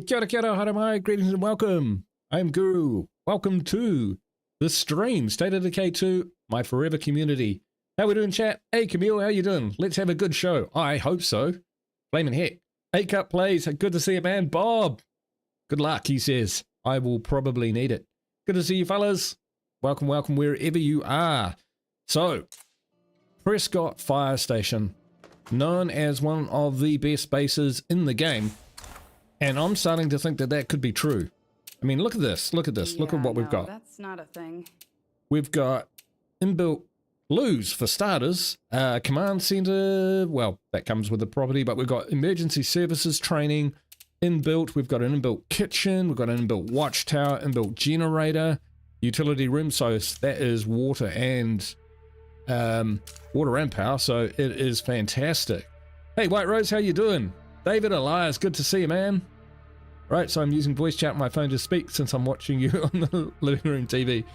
kia ora, hara mai, greetings and welcome. I'm Guru. Welcome to the stream, State of Decay 2, my forever community. How we doing, chat? Hey, Camille, how you doing? Let's have a good show. I hope so. Flamin' heck. 8-Cup plays. Good to see you, man. Bob. Good luck, he says. I will probably need it. Good to see you, fellas. Welcome, welcome, wherever you are. So, Prescott Fire Station, known as one of the best bases in the game. And I'm starting to think that that could be true. I mean, look at this. Look at this. Look at what we've got. That's not a thing. We've got inbuilt loos for starters. Command center. Well, that comes with the property, but we've got emergency services training inbuilt. We've got an inbuilt kitchen. We've got an inbuilt watchtower, inbuilt generator, utility room. So that is water and power. So it is fantastic. Hey, White Rose, how you doing? David Elias, good to see you, man. Right, so I'm using voice chat on my phone to speak since I'm watching you on the living room TV.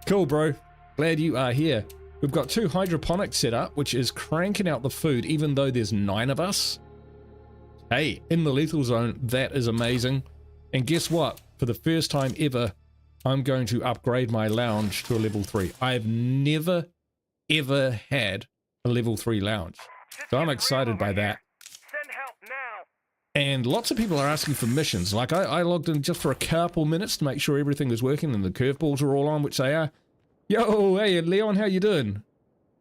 Cool, bro. Glad you are here. We've got 2 hydroponics set up, which is cranking out the food, even though there's 9 of us. Hey, in the lethal zone, that is amazing. And guess what? For the first time ever, I'm going to upgrade my lounge to a level 3. I've never, ever had a level 3 lounge. So I'm excited by that. And lots of people are asking for missions. Like I logged in just for a couple minutes to make sure everything was working and the curveballs are all on, which they are. Yo, hey Leon, how you doing?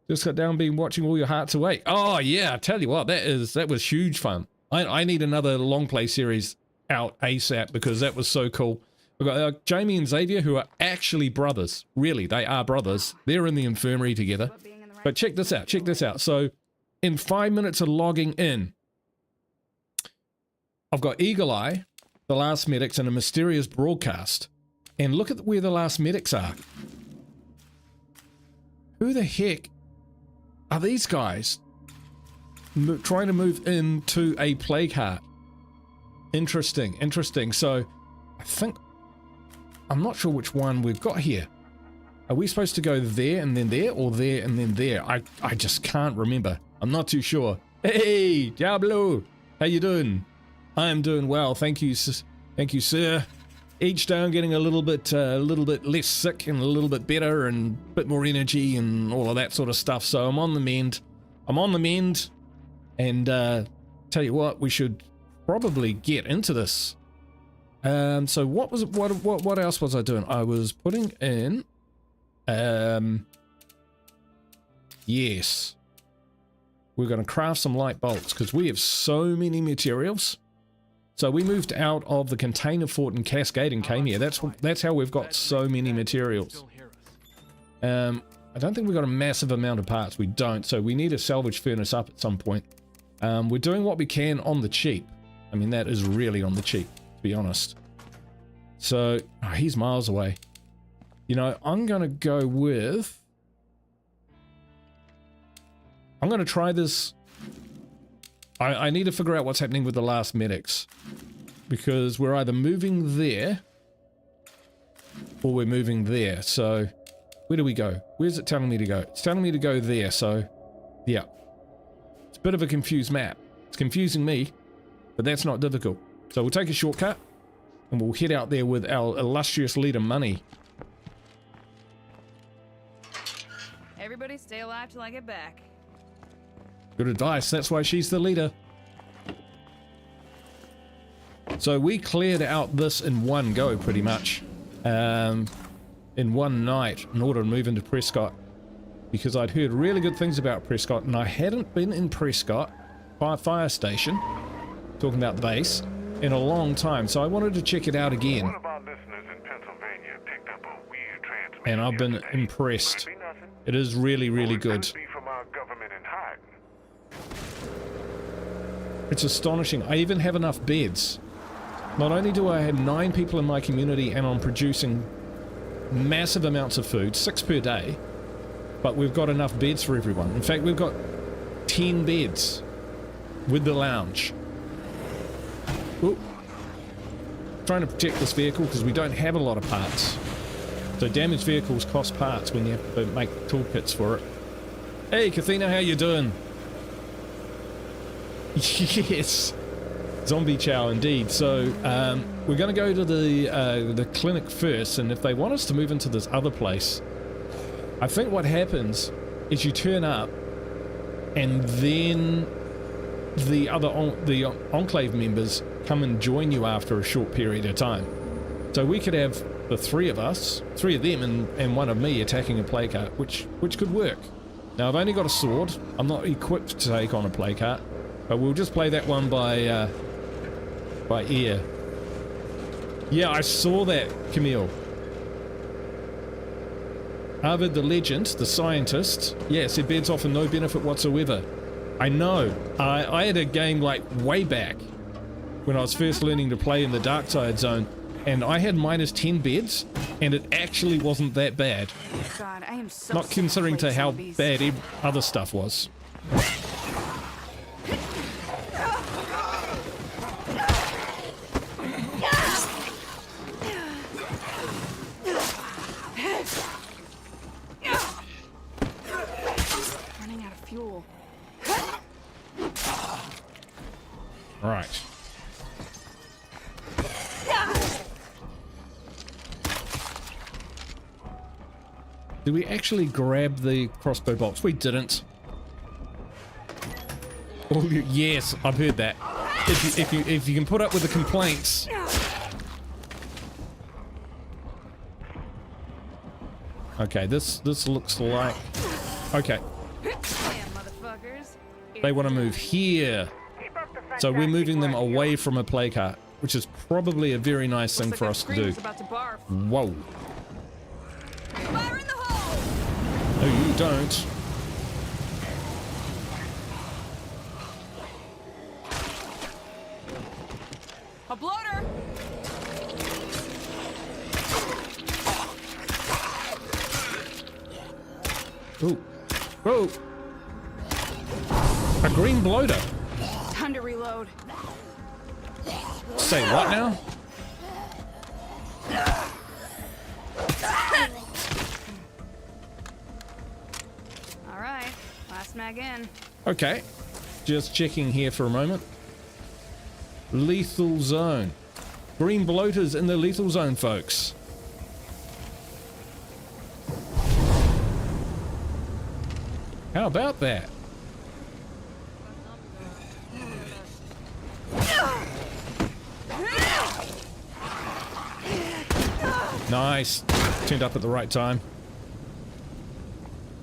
Just got down, been watching all your hearts away. Oh yeah, I tell you what, that was huge fun. I need another long play series out ASAP because that was so cool. We've got Jamie and Xavier, who are actually brothers. Really, they are brothers. They're in the infirmary together. But check this out, check this out. So in 5 minutes of logging in, I've got Eagle Eye, the last medics, and a mysterious broadcast. And look at where the last medics are. Who the heck are these guys trying to move into a plague heart? Interesting, interesting. So I think, I'm not sure which one we've got here. Are we supposed to go there and then there, or there and then there? I just can't remember. I'm not too sure. Hey, Diablo, how you doing? I am doing well, thank you, sir. Each day I'm getting a little bit less sick and a little bit better and a bit more energy and all of that sort of stuff. So I'm on the mend. And tell you what, we should probably get into this. So what else was I doing? I was putting in. Yes, we're going to craft some light bolts because we have so many materials. So we moved out of the container fort in Cascade and came here. That's how we've got so many materials. I don't think we've got a massive amount of parts. We don't, so we need a salvage furnace up at some point. We're doing what we can on the cheap. I mean, that is really on the cheap, to be honest. So, he's miles away. You know, I'm going to go with... I'm going to try this... I need to figure out what's happening with the last medics, because we're either moving there or we're moving there. So where do we go? Where's it telling me to go? It's telling me to go there. So yeah, it's a bit of a confused map. It's confusing me, but that's not difficult. So we'll take a shortcut and we'll head out there with our illustrious leader Money. Everybody stay alive till I get back. Good advice, that's why she's the leader. So we cleared out this in one go, pretty much. In one night, in order to move into Prescott. Because I'd heard really good things about Prescott, and I hadn't been in Prescott Fire Station, talking about the base, in a long time. So I wanted to check it out again. One of our listeners in Pennsylvania picked up a weird transmission And I've been yesterday. impressed. It is really, really good. It could be from our government in hiding. It's astonishing. I even have enough beds. Not only do I have 9 people in my community and I'm producing massive amounts of food, 6 per day, but we've got enough beds for everyone. In fact, we've got 10 beds with the lounge. Ooh. Trying to protect this vehicle because we don't have a lot of parts. So damaged vehicles cost parts when you have to make toolkits for it. Hey, Kathina, how you doing? Yes. Zombie chow indeed. So we're going to go to the clinic first, and if they want us to move into this other place, I think what happens is you turn up, and then the Enclave members come and join you after a short period of time. So we could have the three of them and one of me attacking a play cart, which could work. Now I've only got a sword. I'm not equipped to take on a play cart, but we'll just play that one by ear. Yeah, I saw that, Camille. Arvid the legend, the scientist, yeah, said beds offer no benefit whatsoever. I know. I had a game like way back when I was first learning to play in the Dark Side Zone, and I had -10 beds, and it actually wasn't that bad. God, I am so Not considering to how bad other stuff was. Running out of fuel. Right. Did we actually grab the crossbow box? We didn't. Oh, yes, I've heard that. If you can put up with the complaints. Okay, this looks like. Okay, Damn, motherfuckers. they want to move here, so we're moving them away from a play cart, which is probably a very nice thing for us to do. About to barf. Whoa! Fire in the hole! No, you don't. A bloater! Ooh. Oh! A green bloater. Time to reload. Say what now? Alright, last mag in. Okay. Just checking here for a moment. Lethal zone. Green bloaters in the lethal zone, folks. How about that? Nice. Turned up at the right time.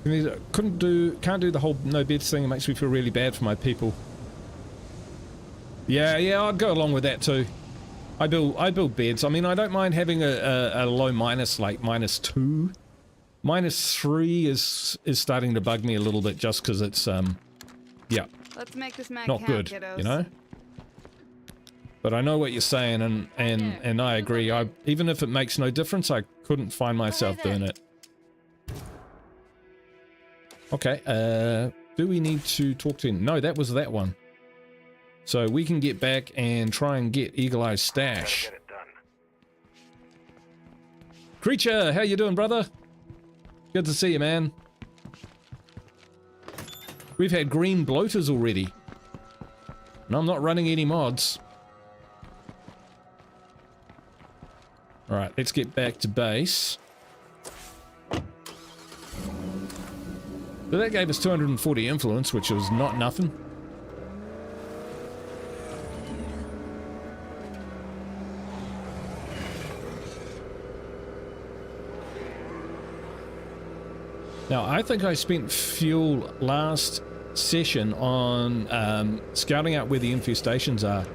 Can't do the whole no beds thing. It makes me feel really bad for my people. Yeah, I'd go along with that too. I build beds. I mean, I don't mind having a low minus, like -2. -3 is starting to bug me a little bit, just because it's yeah, Let's make this mag not count, good, kiddos. you know. But I know what you're saying, and I agree. Even if it makes no difference, I couldn't find myself doing it. Okay, do we need to talk to him? No, that was that one. So we can get back and try and get Eagle Eye's stash. Get it done. Creature, how you doing, brother? Good to see you, man. We've had green bloaters already. And I'm not running any mods. Alright, let's get back to base. So that gave us 240 influence, which was not nothing. Now, I think I spent fuel last session on scouting out where the infestations are.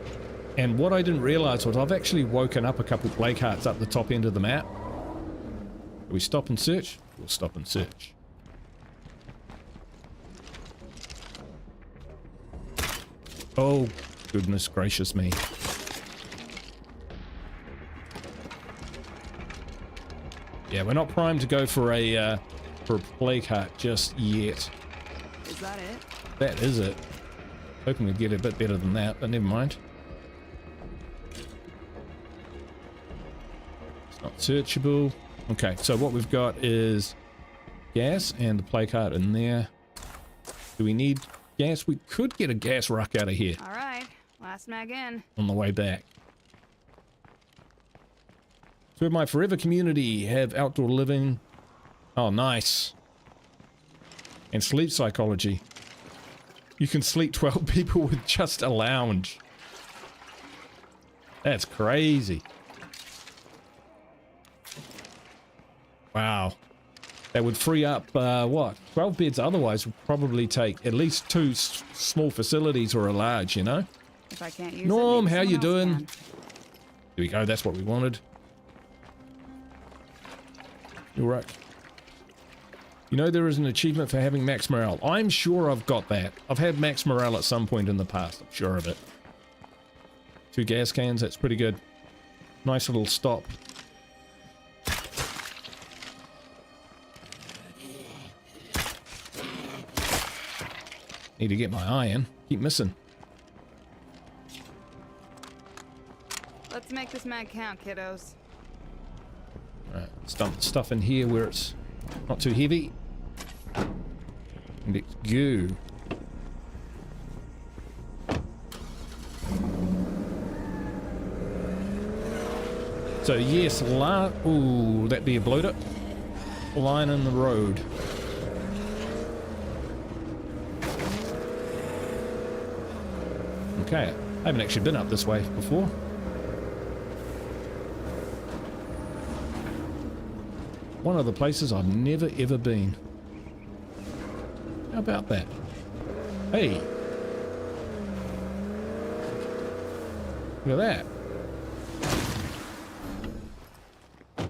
And what I didn't realize was I've actually woken up a couple of play carts up the top end of the map. Do we stop and search? We'll stop and search. Oh, goodness gracious me. Yeah, we're not primed to go for a play cart just yet. Is that it? That is it. Hoping we'd get a bit better than that, but never mind. It's not searchable. Okay, so what we've got is gas and the play cart in there. Do we need gas? We could get a gas ruck out of here. Alright, Last mag in. on the way back. So my forever community have outdoor living. Oh, nice. And sleep psychology. You can sleep 12 people with just a lounge. That's crazy. Wow. That would free up, what? 12 beds otherwise would probably take at least 2 small facilities or a large, you know? If I can't use Norm, it, maybe how you someone else doing? can. Here we go, that's what we wanted. You're right. You know there is an achievement for having max morale. I'm sure I've got that. I've had max morale at some point in the past. I'm sure of it. 2 gas cans, that's pretty good. Nice little stop. Need to get my iron. Keep missing. Let's make this mag count, kiddos. Alright, let's dump the stuff in here where it's not too heavy. And it's goo. So yes, ooh, that'd be a bloater. Line in the road. Okay, I haven't actually been up this way before. One of the places I've never ever been. How about that? Hey! Look at that.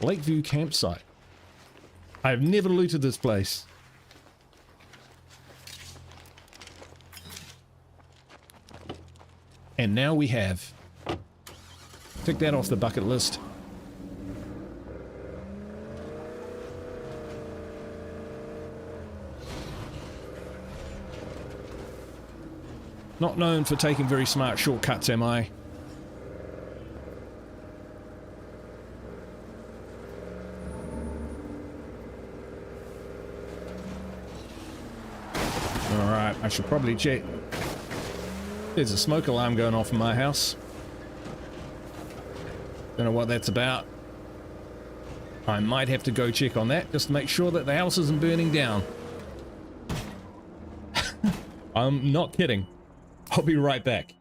Lakeview campsite. I've never looted this place. And now we have. Tick that off the bucket list. Not known for taking very smart shortcuts, am I? Alright, I should probably check. There's a smoke alarm going off in my house. Don't know what that's about. I might have to go check on that just to make sure that the house isn't burning down. I'm not kidding. I'll be right back.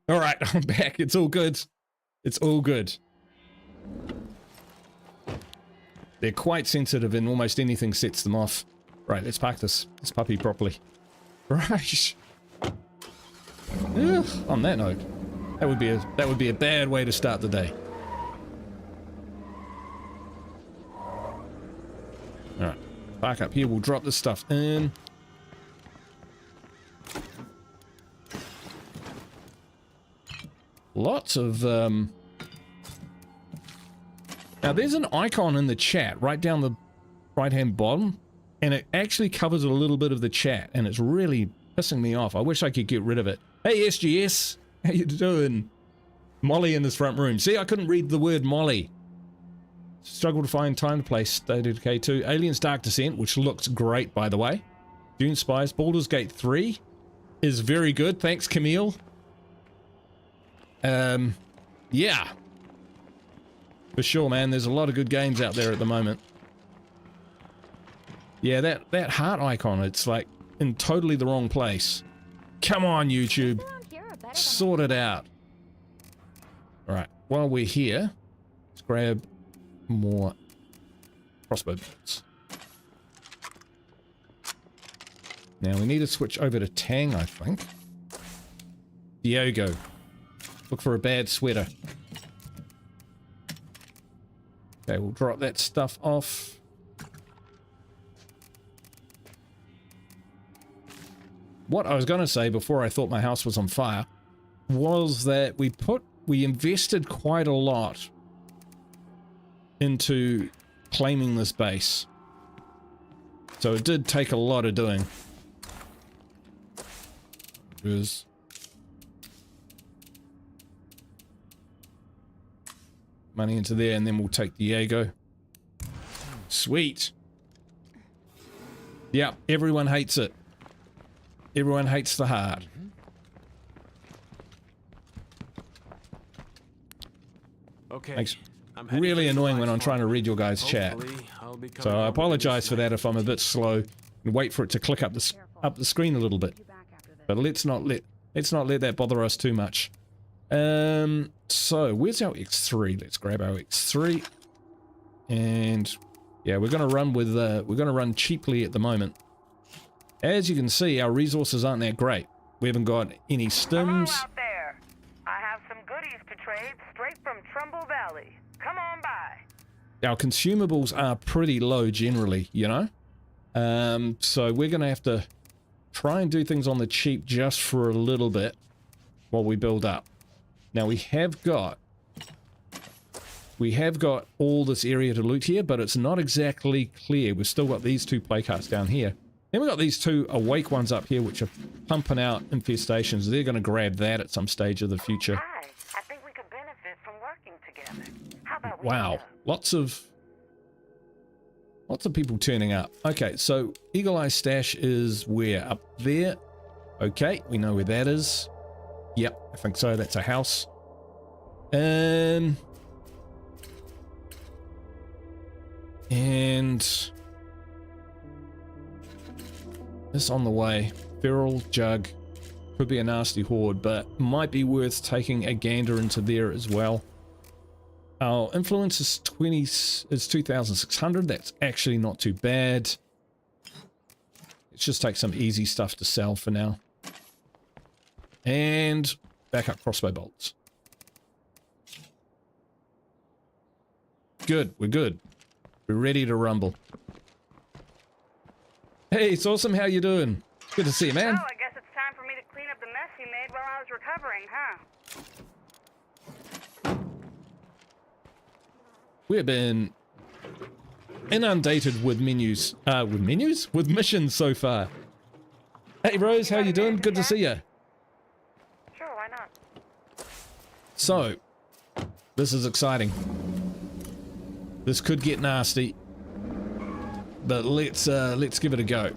All right, I'm back. It's all good. It's all good. They're quite sensitive and almost anything sets them off. Right, let's park this puppy properly. Right. Ugh, on that note, that would be a bad way to start the day. All right, park up here. We'll drop this stuff in. Lots of now there's an icon in the chat right down the right hand bottom, and it actually covers a little bit of the chat, and it's really pissing me off. I wish I could get rid of it. Hey SGS, how you doing? Molly in this front room. See, I couldn't read the word Molly. Struggle to find time to play State of Decay 2. Aliens Dark Descent, which looks great by the way. Dune Spies. Baldur's Gate 3 is very good. Thanks, Camille. Yeah. For sure, man. There's a lot of good games out there at the moment. Yeah, that heart icon, it's like in totally the wrong place. Come on, YouTube. Sort it out. Alright, while we're here, let's grab more crossbow bolts. Now we need to switch over to Tang, I think. Diogo. Look for a bad sweater. Okay, we'll drop that stuff off. What I was going to say before I thought my house was on fire was that we invested quite a lot into claiming this base. So it did take a lot of doing. do is money into there, and then we'll take Diego. Sweet. Yep, everyone hates it. Everyone hates the hard. Okay. Makes really annoying when I'm trying to read your guys' chat. So I apologize for that if I'm a bit slow and wait for it to click up the screen a little bit. But let's not let that bother us too much. So where's our X3? Let's grab our X3. And yeah, we're gonna run cheaply at the moment. As you can see, our resources aren't that great. We haven't got any stims. Hello out there. I have some goodies to trade straight from Trumbull Valley. Come on by. Our consumables are pretty low generally, you know? So we're gonna have to try and do things on the cheap just for a little bit while we build up. Now we have got all this area to loot here, but it's not exactly clear. We've still got these two playcarts down here. Then we've got these two awake ones up here which are pumping out infestations. They're going to grab that at some stage of the future. Hi, I think we could benefit from working together. How about we Wow, lots of people turning up. Okay, so Eagle Eye Stash is where? Up there. Okay, we know where that is. Yep, I think so. That's a house. And this on the way. Feral Jug. Could be a nasty horde, but might be worth taking a gander into there as well. Our influence is 2,600. That's actually not too bad. Let's just take some easy stuff to sell for now. And backup crossbow bolts. Good, we're good. We're ready to rumble. Hey, it's awesome. How you doing? Good to see you, man. Oh, I guess it's time for me to clean up the mess you made while I was recovering, huh? We've been inundated with menus. With missions so far. Hey, Rose, how you doing? Good to see you. Sure, why not? So, this is exciting. This could get nasty, but let's give it a go.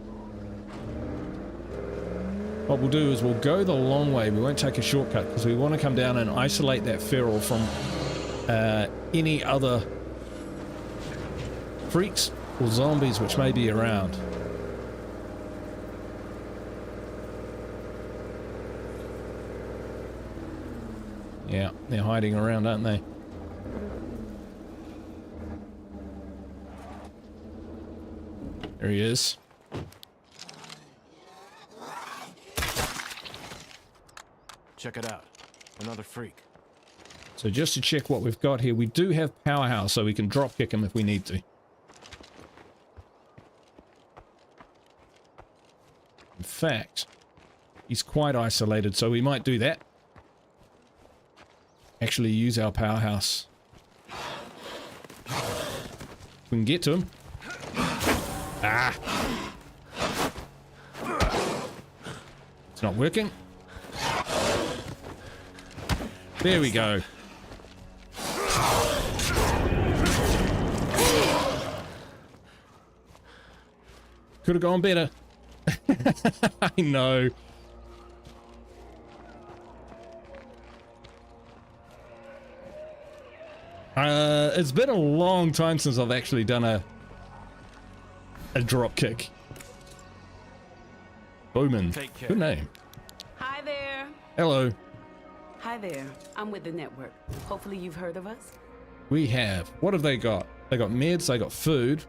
What we'll do is we'll go the long way. We won't take a shortcut because we want to come down and isolate that feral from any other freaks or zombies which may be around. Yeah, they're hiding around, aren't they? There he is. Check it out. Another freak. So just to check what we've got here, we do have Powerhouse, so we can drop kick him if we need to. In fact, he's quite isolated, so we might do that. Actually use our Powerhouse. We can get to him. Ah! It's not working. There we go. Could have gone better. I know. It's been a long time since I've actually done a drop kick. Bowman. Good name. Hi there. Hello. Hi there. I'm with the network. Hopefully you've heard of us. We have. What have they got? They got meds, they got food.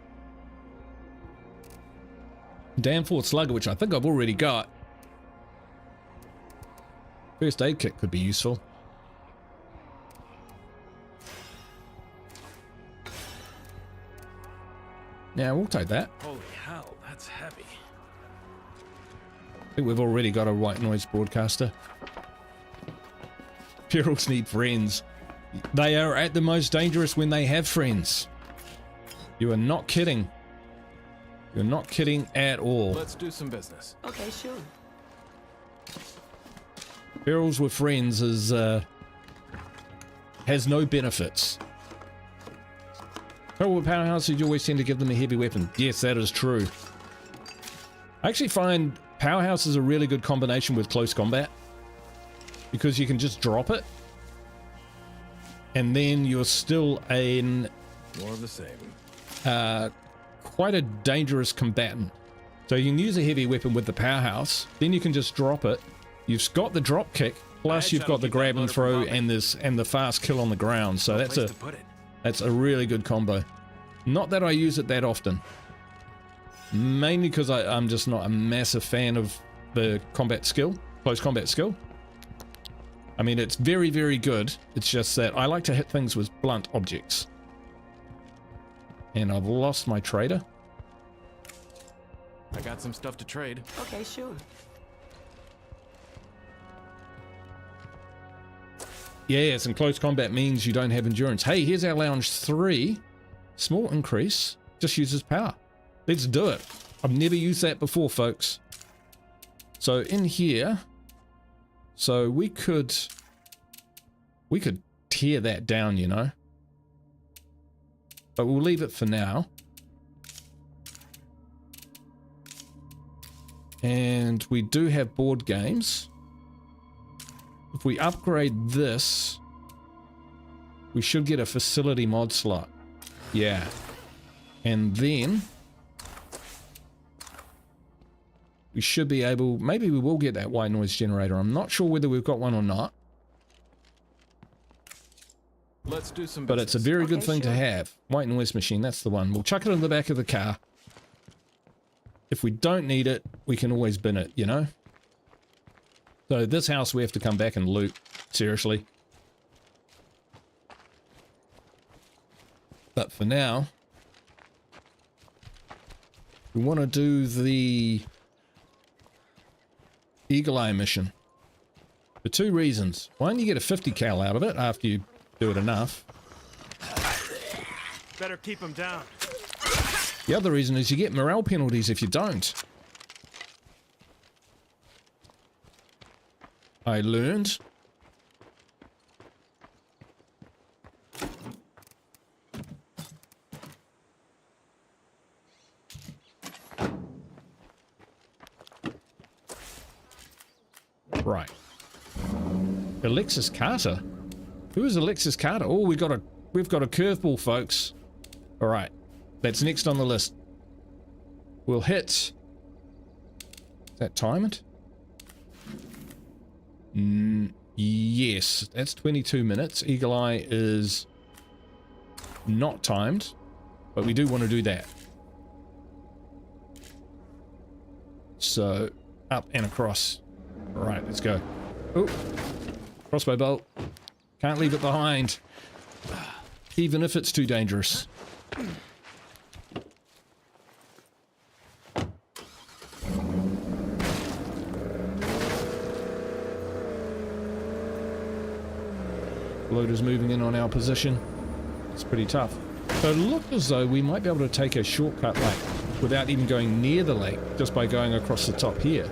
Danforth Slugger, which I think I've already got. First aid kit could be useful. Yeah, we'll take that. Holy hell, that's heavy. I think we've already got a white noise broadcaster. Ferals need friends. They are at the most dangerous when they have friends. You are not kidding. You're not kidding at all. Let's do some business. Okay, sure. Barrels with friends is has no benefits. Oh, with powerhouses, you always tend to give them a heavy weapon. Yes, that is true. I actually find powerhouse is a really good combination with close combat because you can just drop it and then you're still in More of the same. quite a dangerous combatant. So you can use a heavy weapon with the powerhouse, then you can just drop it. You've got the drop kick, plus you've got the grab and throw and the fast kill on the ground. So that's a really good combo. Not that I use it that often. Mainly because I'm just not a massive fan of the combat skill, close combat skill. I mean, it's very, very good. It's just that I like to hit things with blunt objects. And I've lost my trader. I got some stuff to trade. Okay, sure. Yes, and close combat means you don't have endurance. Hey, here's our lounge 3. Small increase. Just uses power. Let's do it. I've never used that before, folks. So in here, so we could tear that down, you know. But we'll leave it for now. And we do have board games. If we upgrade this, we should get a facility mod slot. Yeah. And then we should be able, maybe we will get that white noise generator. I'm not sure whether we've got one or not. Let's do some But business. it's a very good thing to sure. have. White noise machine, that's the one. We'll chuck it in the back of the car. If we don't need it, we can always bin it, you know? So this house we have to come back and loot. Seriously. But for now, we want to do the Eagle Eye mission. For 2 reasons. One, you get a 50 cal out of it after you do it enough. Better keep them down. The other reason is you get morale penalties if you don't. I learned. Right. Alexis Carter. Who is Alexis Carter? Oh, we've got a curveball, folks. All right. That's next on the list. We'll hit. Is that timed? Yes, that's 22 minutes. Eagle Eye is not timed, but we do want to do that. So, up and across. All right, let's go. Oh, crossbow bolt. Can't leave it behind, even if it's too dangerous. Loader's moving in on our position. It's pretty tough. So it looked as though we might be able to take a shortcut lake without even going near the lake, just by going across the top here,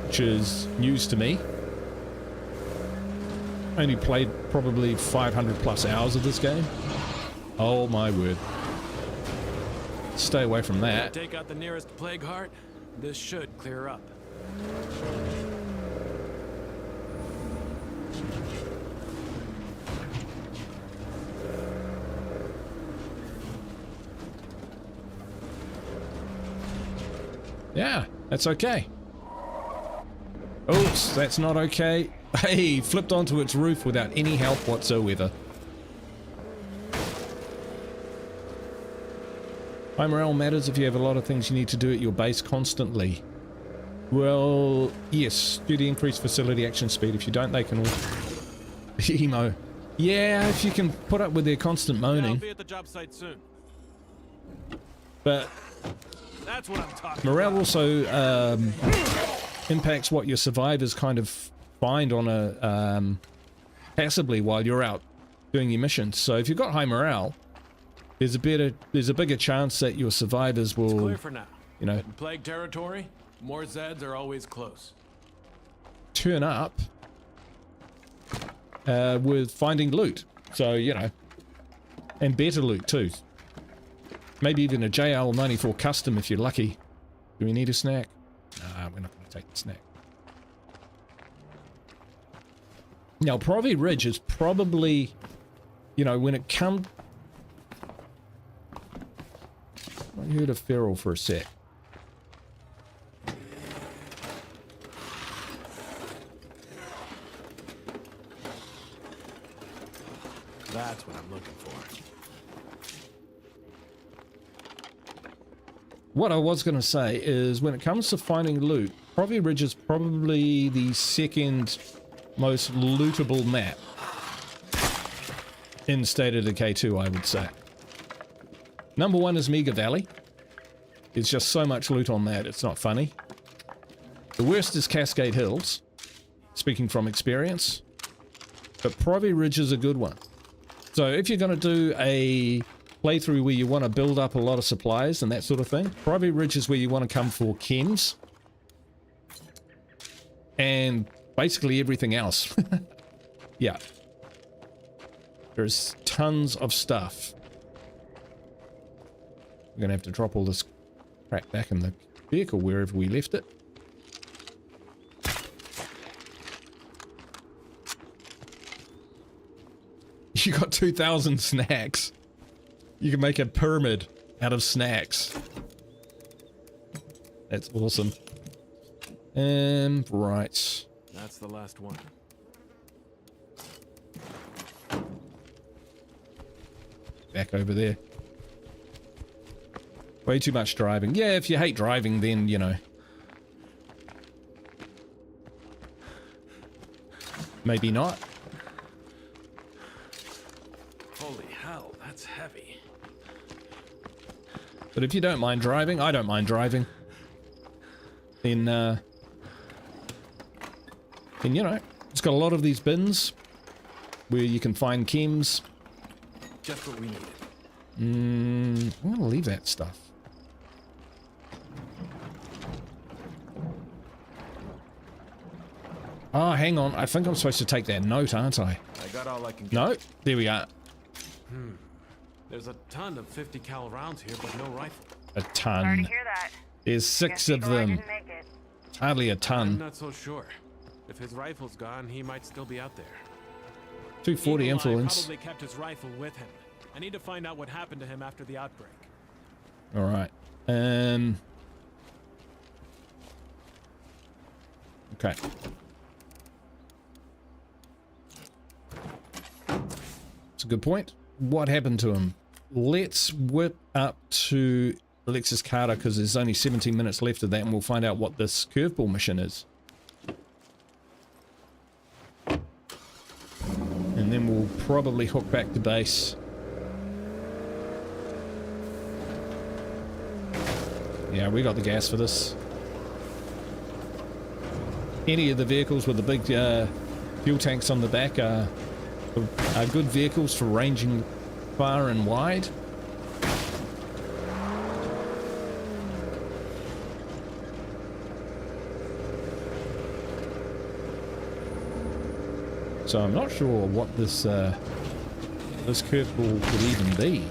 which is news to me. Only played probably 500 plus hours of this game. Oh my word. Stay away from that. Take out the nearest plague heart. This should clear up. Yeah, that's okay. Oops, that's not okay. Hey, flipped onto its roof without any help whatsoever. High morale matters if you have a lot of things you need to do at your base constantly. Well, yes, due to increased facility action speed. If you don't, they can all emo. Yeah, if you can put up with their constant I'll moaning. be at the job site soon. But That's what I'm talking morale about. also impacts what your survivors kind of find on a passively while you're out doing your missions. So if you've got high morale, there's a bigger chance that your survivors will, Clear for now. you know. In plague territory, more Zeds are always close. turn up with finding loot. So, you know, and better loot too. Maybe even a JL94 custom if you're lucky. Do we need a snack? Nah, we're not going to take the snack. Now, Providence Ridge is probably, you know, when it comes... I heard a feral for a sec. That's what I'm looking for. What I was going to say is when it comes to finding loot, Providence Ridge is probably the second most lootable map in State of Decay 2, I would say. Number one is Mega Valley. There's just so much loot on that, it's not funny. The worst is Cascade Hills, speaking from experience. But Providence Ridge is a good one. So if you're going to do a playthrough where you want to build up a lot of supplies and that sort of thing, Providence Ridge is where you want to come for chems. And basically everything else. Yeah. There's tons of stuff. We're going to have to drop all this crap back in the vehicle wherever we left it. You got 2,000 snacks. You can make a pyramid out of snacks. That's awesome. Right. That's the last one. Back over there. Way too much driving. Yeah, if you hate driving, then, you know. Maybe not. Holy hell, that's heavy. But if you don't mind driving, I don't mind driving. Then, you know, it's got a lot of these bins where you can find chems. Just what we needed. I'm gonna leave that stuff. Oh, hang on. I think I'm supposed to take that note, aren't I? I got all I can get. No, there we are. There's a ton of 50 cal rounds here, but no rifle. A Sorry ton. to hear that. There's 6 of People, I them. didn't make it. It's hardly a I'm ton. not so sure. If his rifle's gone, he might still be out there. 240 Eagle Eye influence. probably kept his rifle with him. I need to find out what happened to him after the outbreak. All right. Okay. That's a good point. What happened to him? Let's whip up to Alexis Carter because there's only 17 minutes left of that, and we'll find out what this curveball mission is. And then we'll probably hook back to base. Yeah, we got the gas for this. Any of the vehicles with the big fuel tanks on the back are good vehicles for ranging far and wide. So I'm not sure what this this curveball could even be.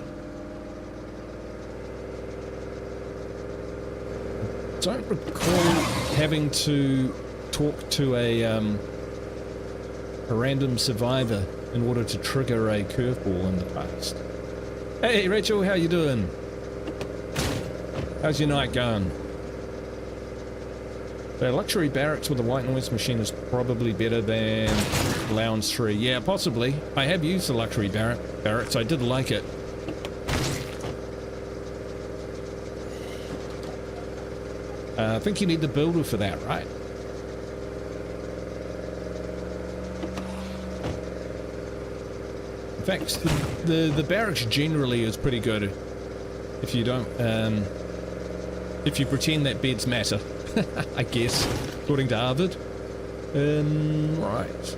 Don't recall having to talk to a random survivor in order to trigger a curveball in the past. Hey Rachel, how you doing? How's your night going? The luxury barracks with a white noise machine is probably better than Lounge 3. Yeah, possibly. I have used the luxury barracks. I did like it. I think you need the builder for that, right? In fact, the barracks generally is pretty good if you don't, if you pretend that beds matter, I guess, according to Harvard. Right.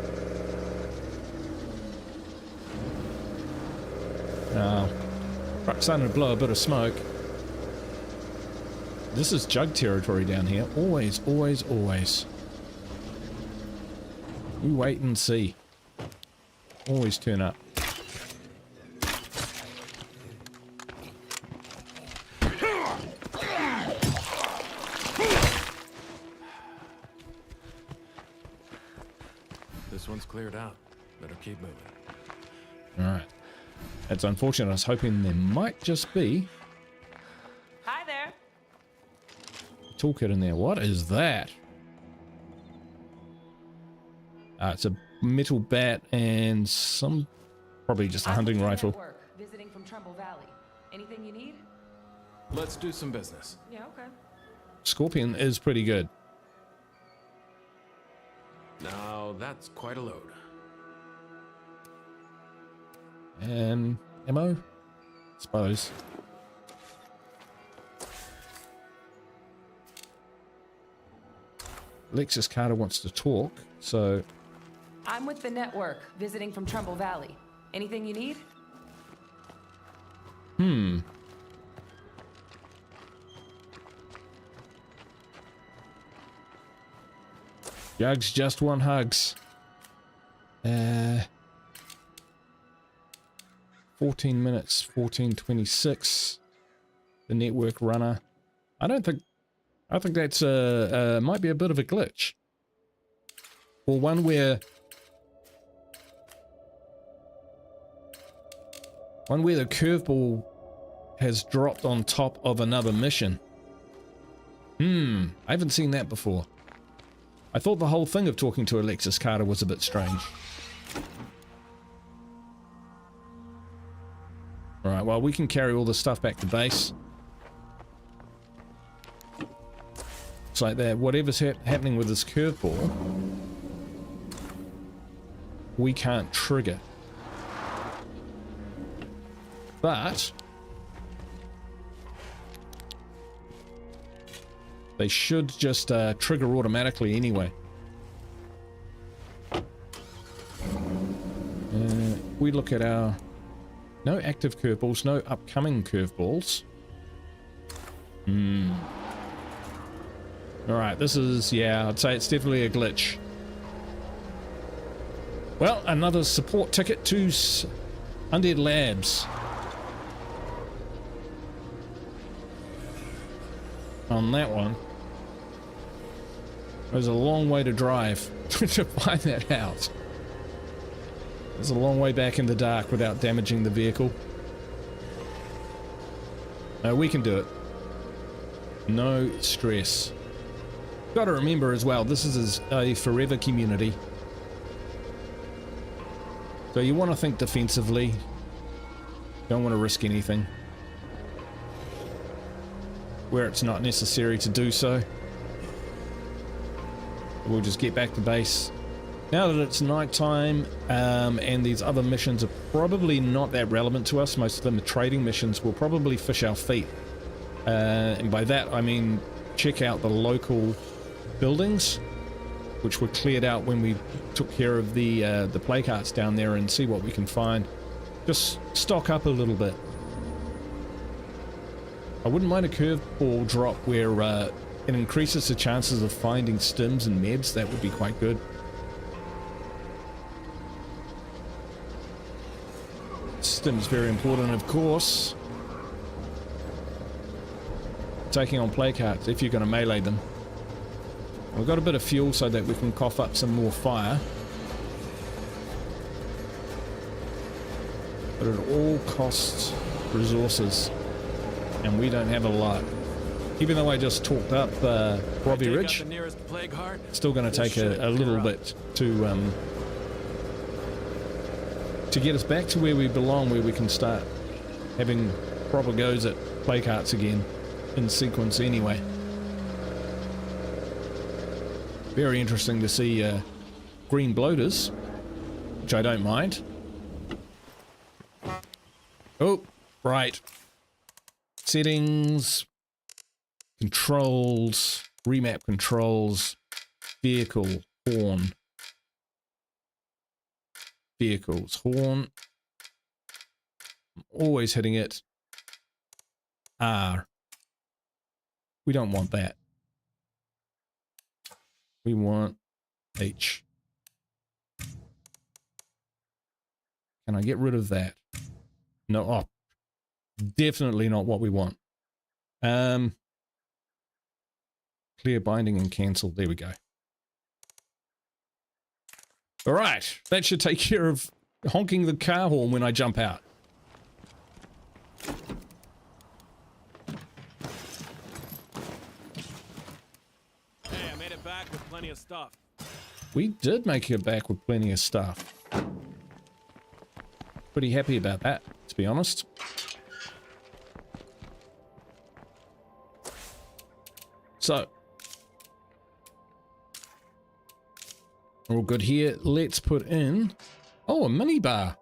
Now, truck's starting to blow a bit of smoke. This is jug territory down here. Always, always, always. We wait and see. Always turn up. This one's cleared out. Better keep moving. Alright. That's unfortunate. I was hoping there might just be Hi there. a toolkit in there. What is that? It's a metal bat and some... probably just a hunting rifle. Network, visiting from Trumbull Valley. Anything you need? Let's do some business. Yeah, okay. Scorpion is pretty good. Now, that's quite a load. Ammo? Suppose. Alexis Carter wants to talk, so... I'm with the network, visiting from Trumbull Valley. Anything you need? Jugs just want hugs. 14 minutes, 14:26. The network runner. I think that's might be a bit of a glitch. Or one where the curveball has dropped on top of another mission. I haven't seen that before. I thought the whole thing of talking to Alexis Carter was a bit strange. Alright, well, we can carry all this stuff back to base. It's like that. Whatever's happening with this curveball, we can't trigger. But they should just trigger automatically anyway. We look at our... no active curveballs, no upcoming curveballs. Alright, this is... yeah, I'd say it's definitely a glitch. Well, another support ticket to Undead Labs. On that one. There's a long way to drive to find that out. There's a long way back in the dark without damaging the vehicle. No, we can do it. No stress. Got to remember as well, this is a forever community. So you want to think defensively. Don't want to risk anything where it's not necessary to do so. We'll just get back to base. Now that it's nighttime, and these other missions are probably not that relevant to us, most of them are trading missions, we'll probably fish our feet. And by that I mean check out the local buildings, which were cleared out when we took care of the play carts down there, and see what we can find. Just stock up a little bit. I wouldn't mind a curveball drop where it increases the chances of finding stims and meds. That would be quite good. Stims very important, of course. Taking on play carts if you're going to melee them. We've got a bit of fuel so that we can cough up some more fire. But it all costs resources. And we don't have a lot. Even though I just talked up Providence Ridge, still going to take a little bit to get us back to where we belong, where we can start having proper goes at play carts again, in sequence anyway. Very interesting to see green bloaters, which I don't mind. Oh, right. Settings, controls, remap controls, vehicle, horn. Vehicles, horn. I'm always hitting it. R. We don't want that. We want H. Can I get rid of that? No, oh, definitely not what we want. Clear binding and cancel. There we go. All right, that should take care of honking the car horn when I jump out. Hey, I made it back with plenty of stuff. We did make it back with plenty of stuff. Pretty happy about that, to be honest. So, all good here. Let's put in, oh, a mini bar.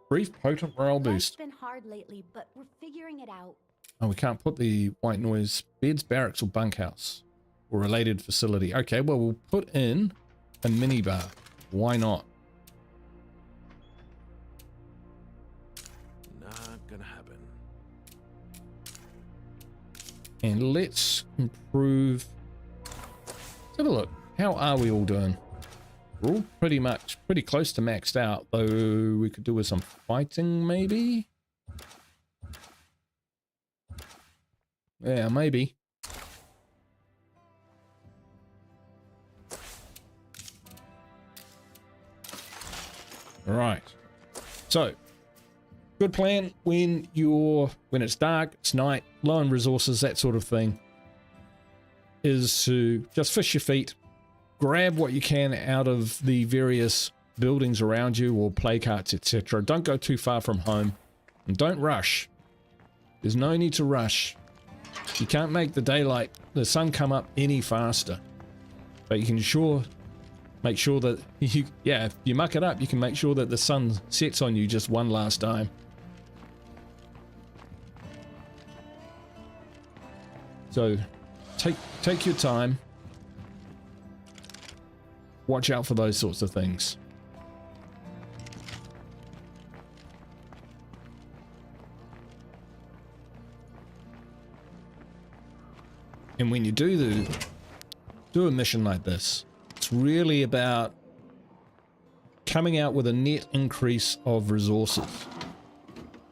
Brief potent morale boost. It's been hard lately, but we're figuring it out. Oh, we can't put the white noise beds, barracks, or bunkhouse or related facility. Okay, well, we'll put in a mini bar. Why not? Not gonna happen. And let's improve. Let's have a look. How are we all doing? We're all pretty close to maxed out, though we could do with some fighting, maybe? Yeah, maybe. All right. So, good plan when it's dark, it's night, low on resources, that sort of thing, is to just fish your feet, grab what you can out of the various buildings around you or play carts, etc. Don't go too far from home, and don't rush. There's no need to rush. You can't make the sun come up any faster, but you can make sure that if you muck it up, you can make sure that the sun sets on you just one last time. So take your time. Watch out for those sorts of things. And when you do a mission like this, it's really about coming out with a net increase of resources.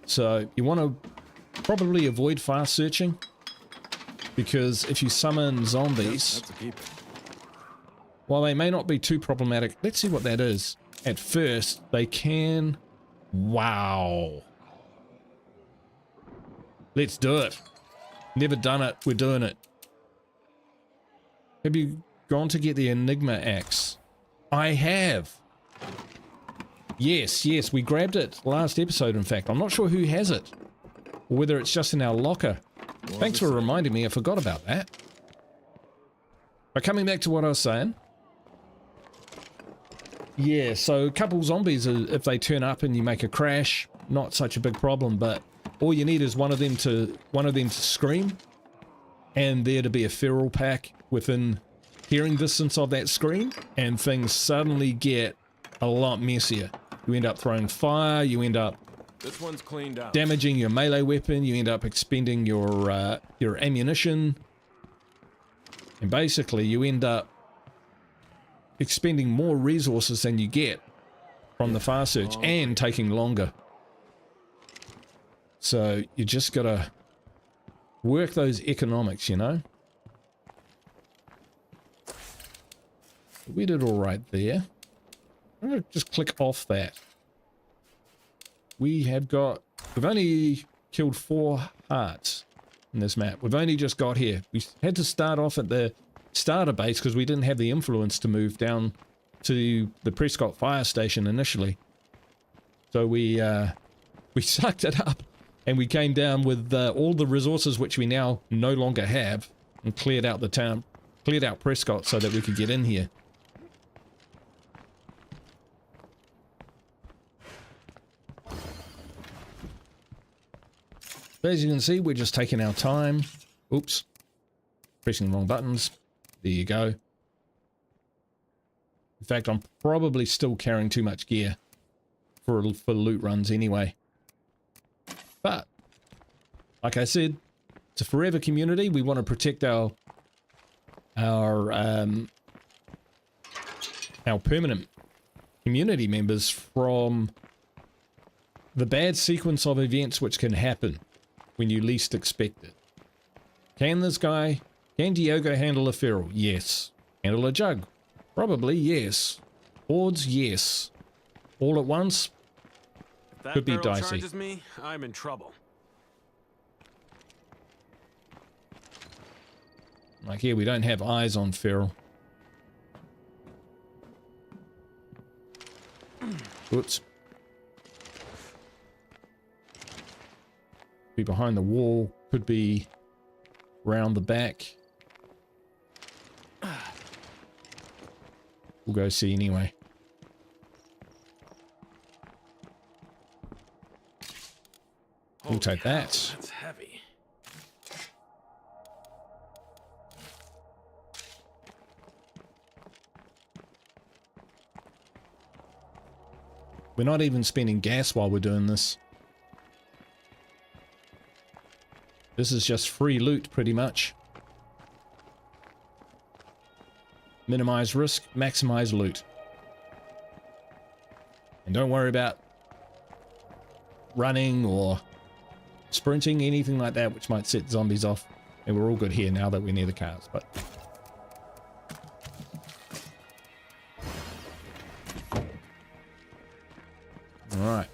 So you want to probably avoid fast searching, because if you summon zombies, That's a keep. while they may not be too problematic, let's see what that is. At first, they can... Wow. Let's do it. Never done it. We're doing it. Have you gone to get the Enigma axe? I have. Yes, we grabbed it last episode, in fact. I'm not sure who has it, or whether it's just in our locker. Thanks for reminding me. I forgot about that. But coming back to what I was saying. Yeah, so a couple zombies, if they turn up and you make a crash, not such a big problem, but all you need is one of them to scream, and there to be a feral pack within hearing distance of that scream, and things suddenly get a lot messier. You end up throwing fire, you end up This one's cleaned out. damaging your melee weapon, you end up expending your ammunition, and basically you end up expending more resources than you get from the fire search, and taking longer. So you just gotta work those economics, you know? We did all right there. I'm gonna just click off that. We've only killed 4 hearts in this map. We've only just got here. We had to start off at the starter base because we didn't have the influence to move down to the Prescott Fire Station initially. So we sucked it up, and we came down with all the resources which we now no longer have, and cleared out the town, cleared out Prescott so that we could get in here. As you can see, we're just taking our time. Oops. Pressing the wrong buttons. There you go. In fact, I'm probably still carrying too much gear for loot runs anyway. But, like I said, it's a forever community. We want to protect our permanent community members from the bad sequence of events which can happen when you least expect it. Can Diogo handle a feral? Yes. Handle a jug? Probably yes. Hordes? Yes. All at once? If that Could be feral dicey. charges me, I'm in trouble. Like here, we don't have eyes on feral. Oops. Be behind the wall. Could be round the back. We'll go see anyway. We'll take Holy hell, that. That's heavy. We're not even spending gas while we're doing this. This is just free loot, pretty much. Minimize risk, maximize loot. And don't worry about running or sprinting, anything like that, which might set zombies off. And we're all good here now that we're near the cars, but... Alright.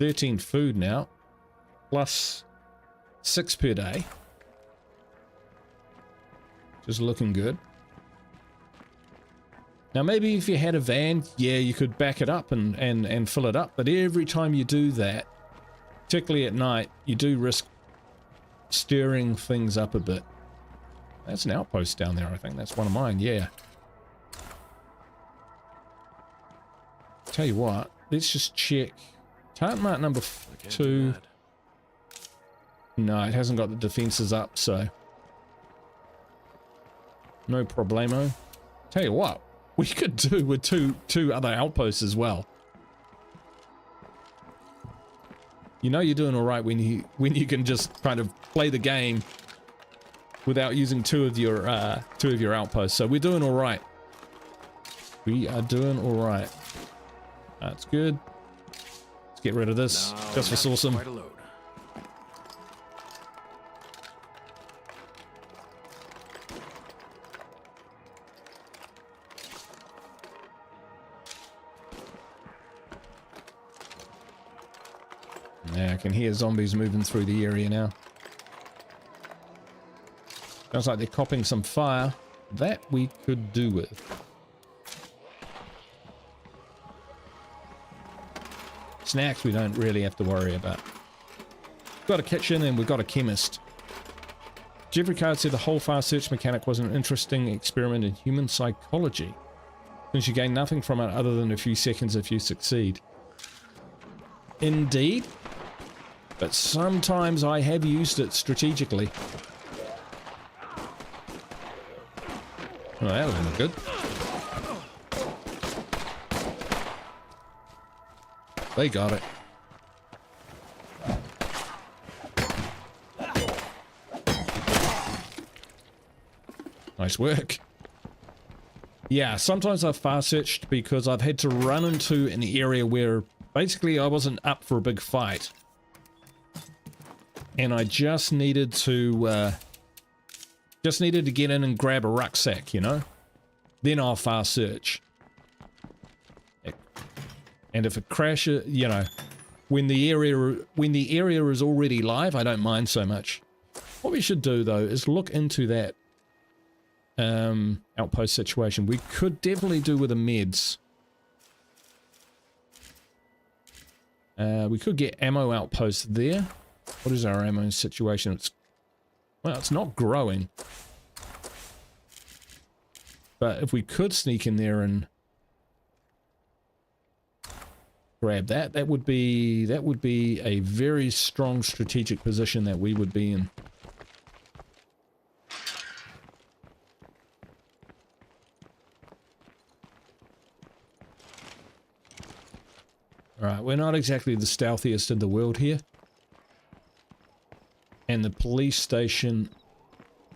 13 food now. Plus 6 per day. Just looking good. Now maybe if you had a van, yeah, you could back it up and fill it up. But every time you do that, particularly at night, you do risk stirring things up a bit. That's an outpost down there, I think. That's one of mine, yeah. Tell you what, let's just check. Tartan mark number 2. No, it hasn't got the defenses up, so no problemo. Tell you what, we could do with two other outposts as well. You know you're doing all right when you can just kind of play the game without using two of your outposts. So we're doing all right. We are doing all right. That's good. Let's get rid of this just for awesome. Quite a load. Yeah, I can hear zombies moving through the area now. Sounds like they're copping some fire. That we could do with. Snacks we don't really have to worry about. We've got a kitchen and we've got a chemist. Jeffrey Card said the whole fast search mechanic was an interesting experiment in human psychology, since you gain nothing from it other than a few seconds if you succeed. Indeed. But sometimes I have used it strategically. Oh, that was good. They got it. Nice work. Yeah, sometimes I've fast searched because I've had to run into an area where basically I wasn't up for a big fight. And I just needed to get in and grab a rucksack, you know? Then I'll fast search. And if it crashes, you know, when the area is already live, I don't mind so much. What we should do though is look into that outpost situation. We could definitely do with the meds. We could get ammo outpost there. What is our ammo situation? Well, it's not growing. But if we could sneak in there and grab that, that would be a very strong strategic position that we would be in. Alright, we're not exactly the stealthiest in the world here. And the police station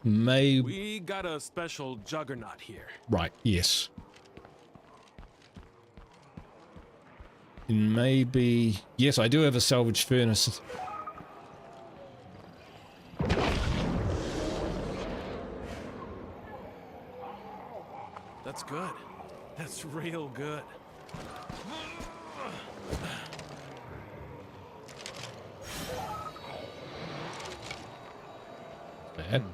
may... We got a special juggernaut here. Right, yes. Maybe... Yes, I do have a salvage furnace. That's good. That's real good. Bad.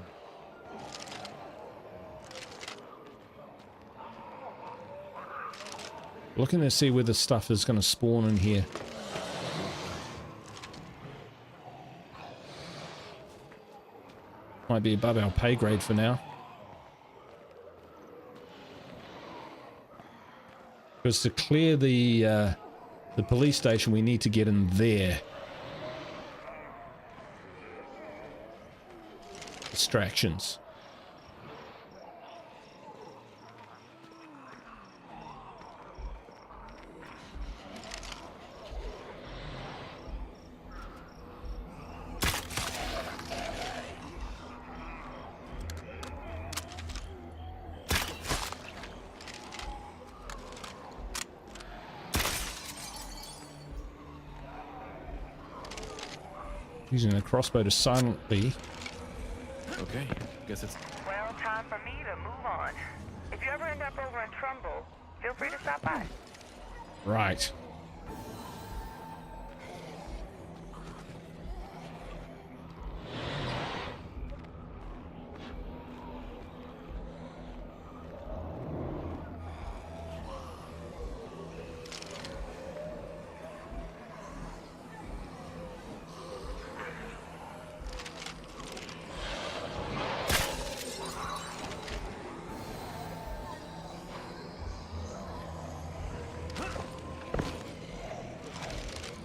Looking to see where the stuff is going to spawn in here. Might be above our pay grade for now. Because to clear the police station, we need to get in there. Distractions. Using a crossbow to silently. Okay, guess it's... Well, time for me to move on. If you ever end up over in Trumbull, feel free to stop by. Right.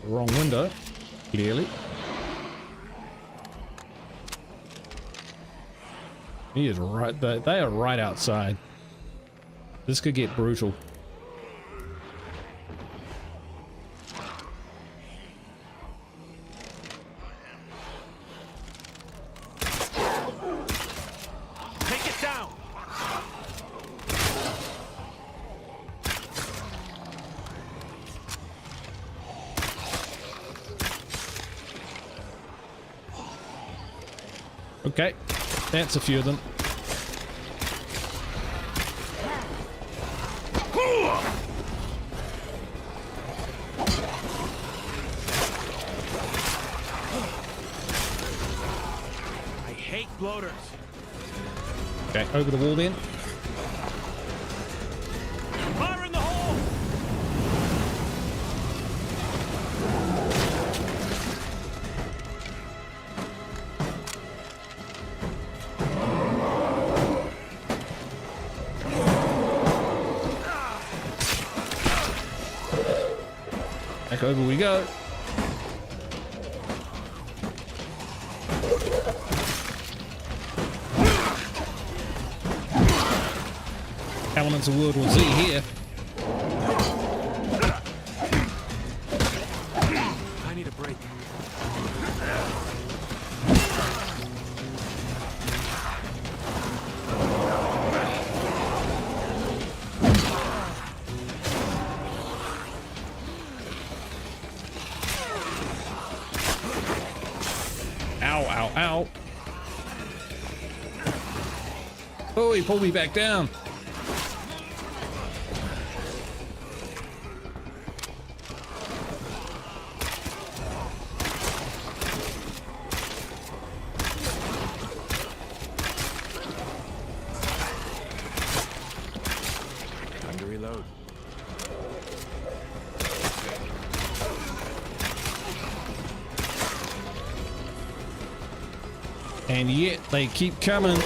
Wrong window, clearly. He is right, they are right outside. This could get brutal. Take it down! Okay, that's a few of them. I hate bloaters. Okay, over the wall then. Fire in the hole! Back over we go. Elements of World War Z here. I need a break. Ow, ow, ow. Oh, he pulled me back down. Time to reload. And yet they keep coming.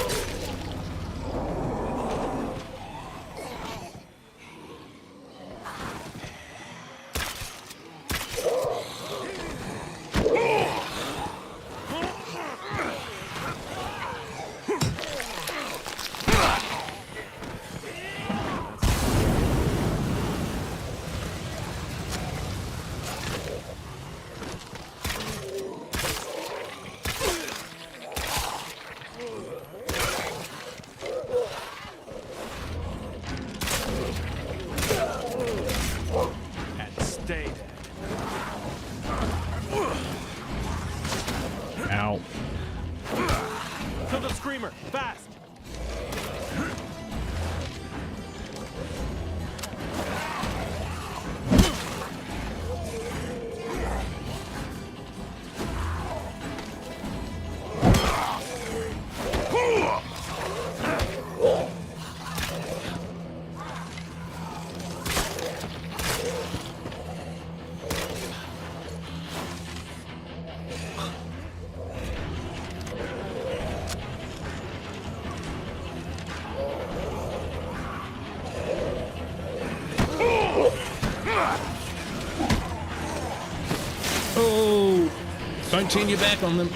Don't turn your back on them.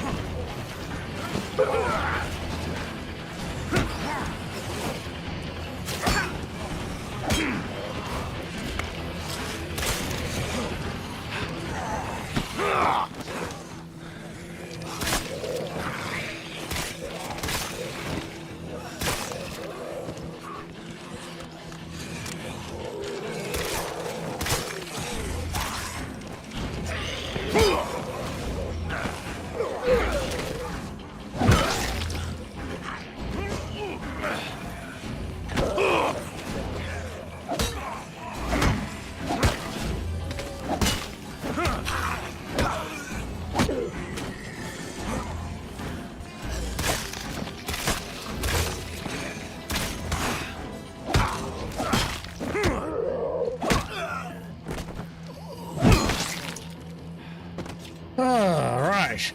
All right.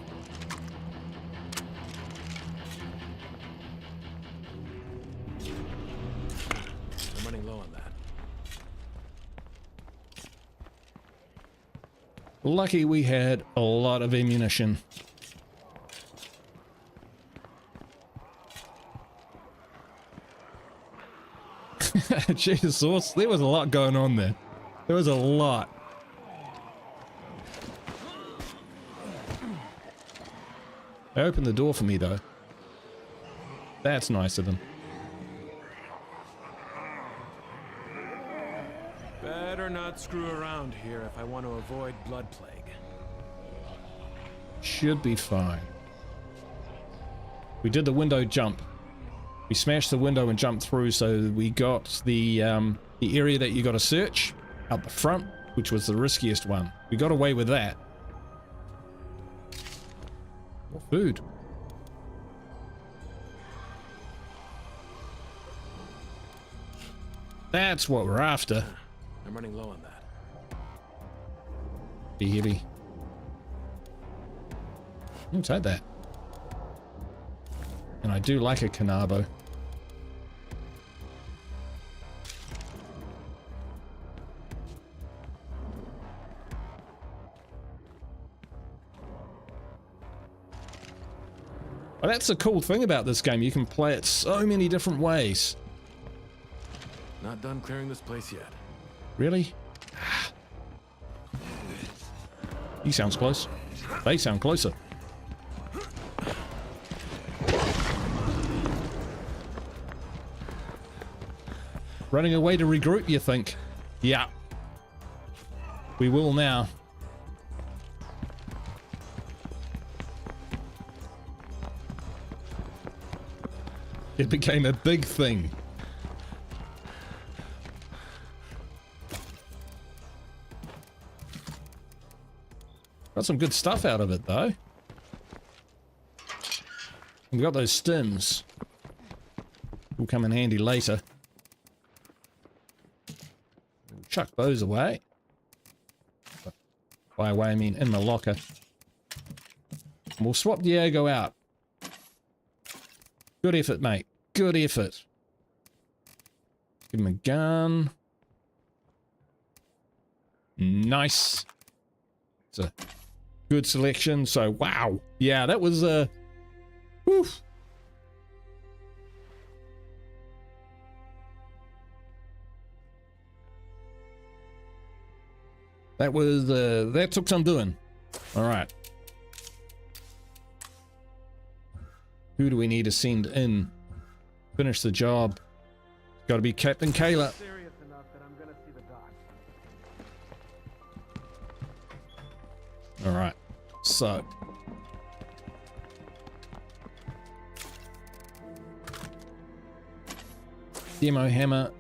I'm running low on that. Lucky we had a lot of ammunition. Jesus, there was a lot going on there. There was a lot. They opened the door for me, though. That's nice of them. Better not screw around here if I want to avoid blood plague. Should be fine. We did the window jump. We smashed the window and jumped through, so we got the area that you got to search out the front, which was the riskiest one. We got away with that. More food. That's what we're after. I'm running low on that. Be heavy. I'll take that. And I do like a Canabo. Well, that's the cool thing about this game. You can play it so many different ways. Not done clearing this place yet. Really? He sounds close. They sound closer. Running away to regroup, you think? Yeah. We will now. It became a big thing. Got some good stuff out of it, though. We got those stims. Will come in handy later. We'll chuck those away. By away, I mean in my locker. And we'll swap Diego out. Good effort, mate. Good effort. Give him a gun. Nice. It's a good selection. So, wow. Yeah, that was woof. That was that took some doing. All right. Who do we need to send in? Finish the job. Got to be Captain Kayla. Serious enough that I'm gonna see the doc. All right. So. Demo hammer.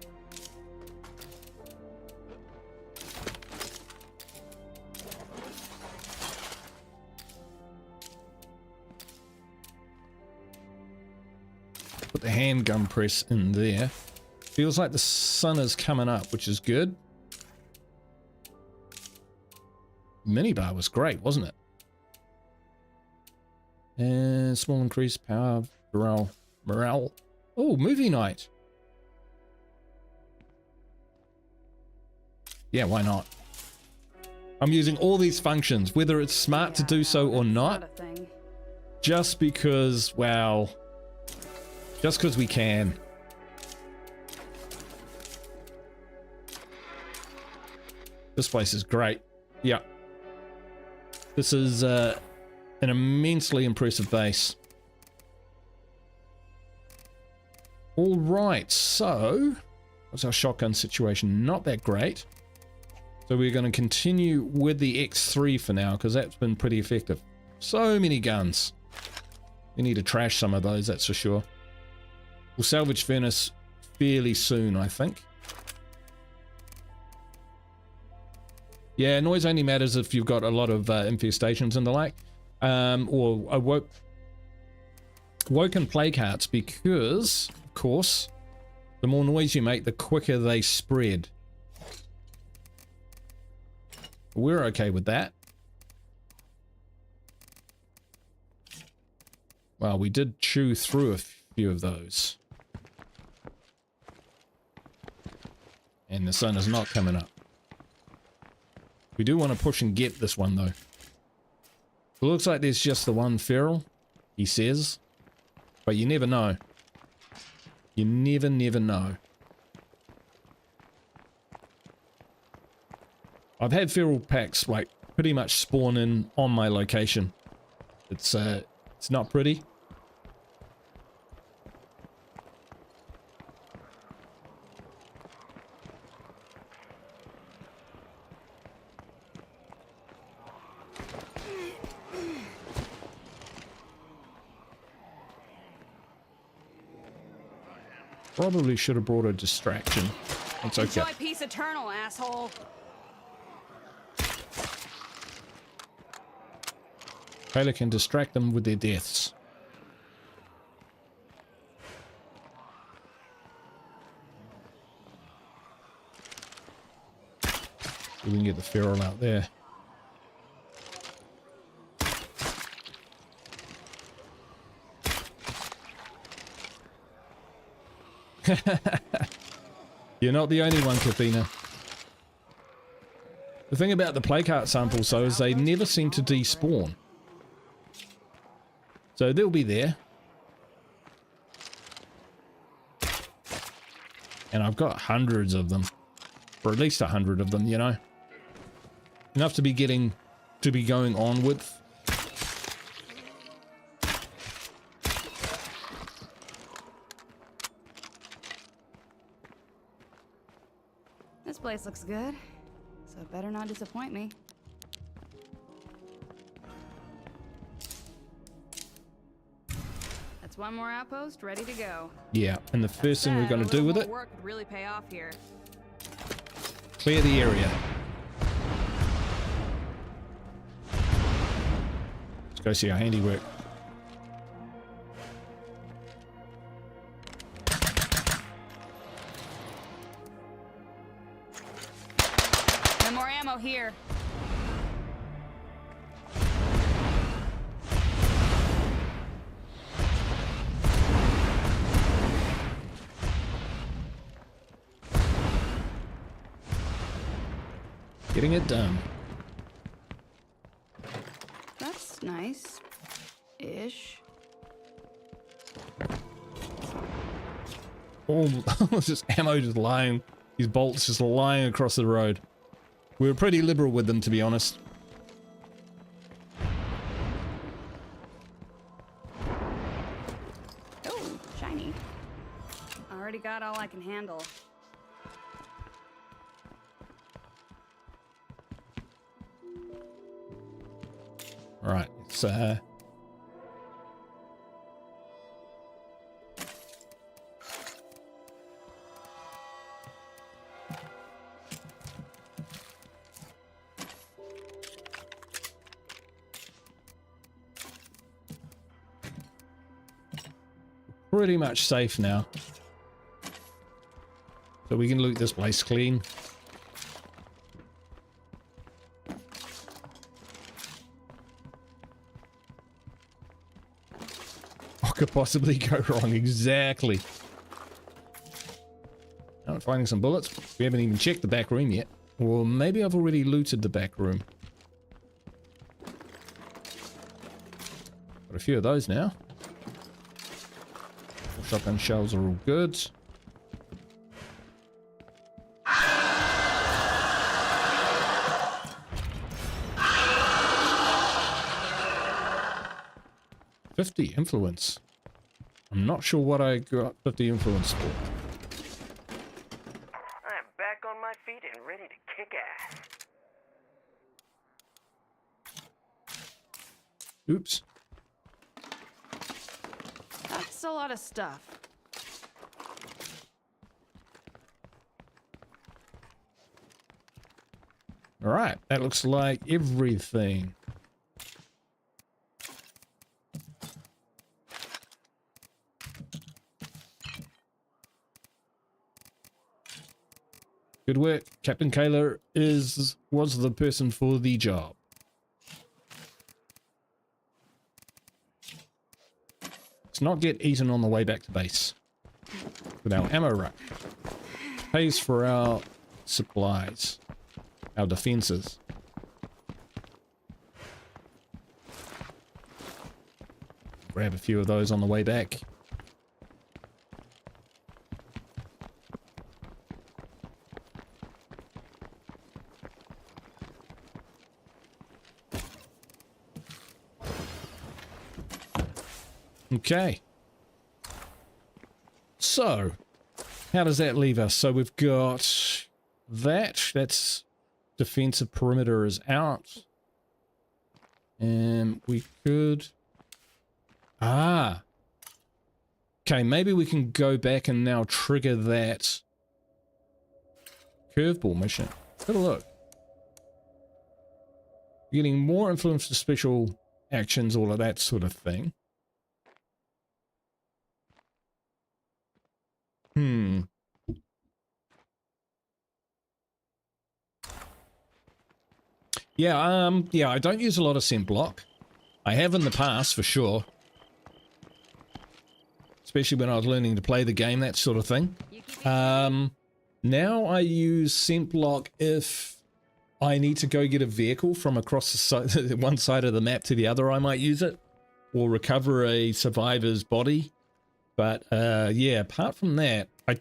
Put the handgun press in there. Feels like the sun is coming up, which is good. Minibar was great, wasn't it? And small increase power, morale. Oh, movie night. Yeah, why not? I'm using all these functions, whether it's smart to do so or not, just because, well, just because we can. This place is great. Yeah. This is an immensely impressive base. All right, so what's our shotgun situation? Not that great. So we're going to continue with the X3 for now, because that's been pretty effective. So many guns. We need to trash some of those, that's for sure. We'll salvage furnace fairly soon, I think. Yeah, noise only matters if you've got a lot of infestations and the like. Or woken plague hearts, because, of course, the more noise you make, the quicker they spread. We're okay with that. Well, we did chew through a few of those. And the sun is not coming up. We do want to push and get this one, though. It looks like there's just the one feral, he says. But you never know. You never know. I've had feral packs, like, pretty much spawn in on my location. It's not pretty. Probably should have brought a distraction. It's okay. Enjoy peace eternal, asshole. Taylor can distract them with their deaths. We can get the feral out there. You're not the only one, Kathina. The thing about the plague heart samples, though, is they never seem to despawn. So they'll be there. And I've got hundreds of them. Or at least 100 of them, you know. Enough to be going on with. This place looks good, so it better not disappoint me. That's one more outpost ready to go. Yeah, and the first thing we're going to do with it, work would really pay off here. clear the area. Let's go see our handiwork. No more ammo here. Getting it done. That's nice. Ish. Oh, just ammo just lying. These bolts just lying across the road. We were pretty liberal with them, to be honest. Oh, shiny. Already got all I can handle. Right, it's pretty much safe now. So we can loot this place clean. What could possibly go wrong? Exactly. I'm finding some bullets. We haven't even checked the back room yet. Or maybe I've already looted the back room. Got a few of those now. Shotgun shells are all good. $50 influence. I'm not sure what I got 50 influence for. I'm back on my feet and ready to kick ass. Oops. That's a lot of stuff. All right, that looks like everything. Good work. Captain Kayla was the person for the job. Let's not get eaten on the way back to base with our ammo rack. Pays for our supplies, our defenses. Grab a few of those on the way back. Okay. So, how does that leave us? So we've got that. That's defensive perimeter is out. And we could... Ah. Okay, maybe we can go back and now trigger that curveball mission. Have a look. Getting more influence to special actions, all of that sort of thing. Yeah, I don't use a lot of scent block. I have in the past, for sure. Especially when I was learning to play the game, that sort of thing. Now I use scent block if I need to go get a vehicle from across the side, one side of the map to the other, I might use it. Or recover a survivor's body. But, yeah, apart from that, I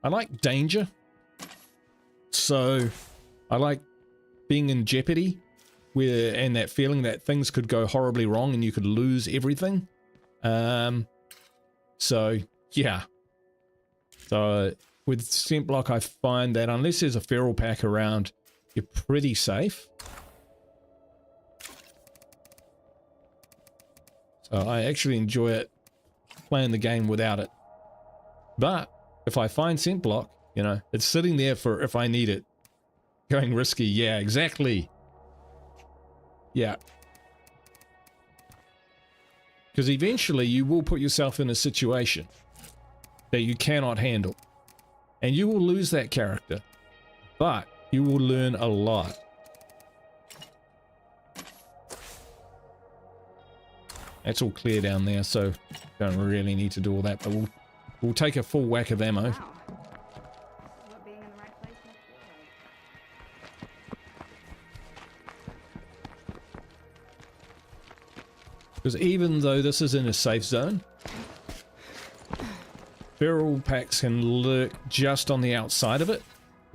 like danger. So, I like being in jeopardy, and that feeling that things could go horribly wrong and you could lose everything. So, yeah. So, with scent block, I find that unless there's a feral pack around, you're pretty safe. So I actually enjoy it playing the game without it. But if I find scent block, you know, it's sitting there for if I need it. Going risky, yeah, exactly. Yeah. Because eventually you will put yourself in a situation that you cannot handle. And you will lose that character. But you will learn a lot. That's all clear down there, so don't really need to do all that, but we'll take a full whack of ammo. Wow. What being in the right place must feel like. Because even though this is in a safe zone, feral packs can lurk just on the outside of it,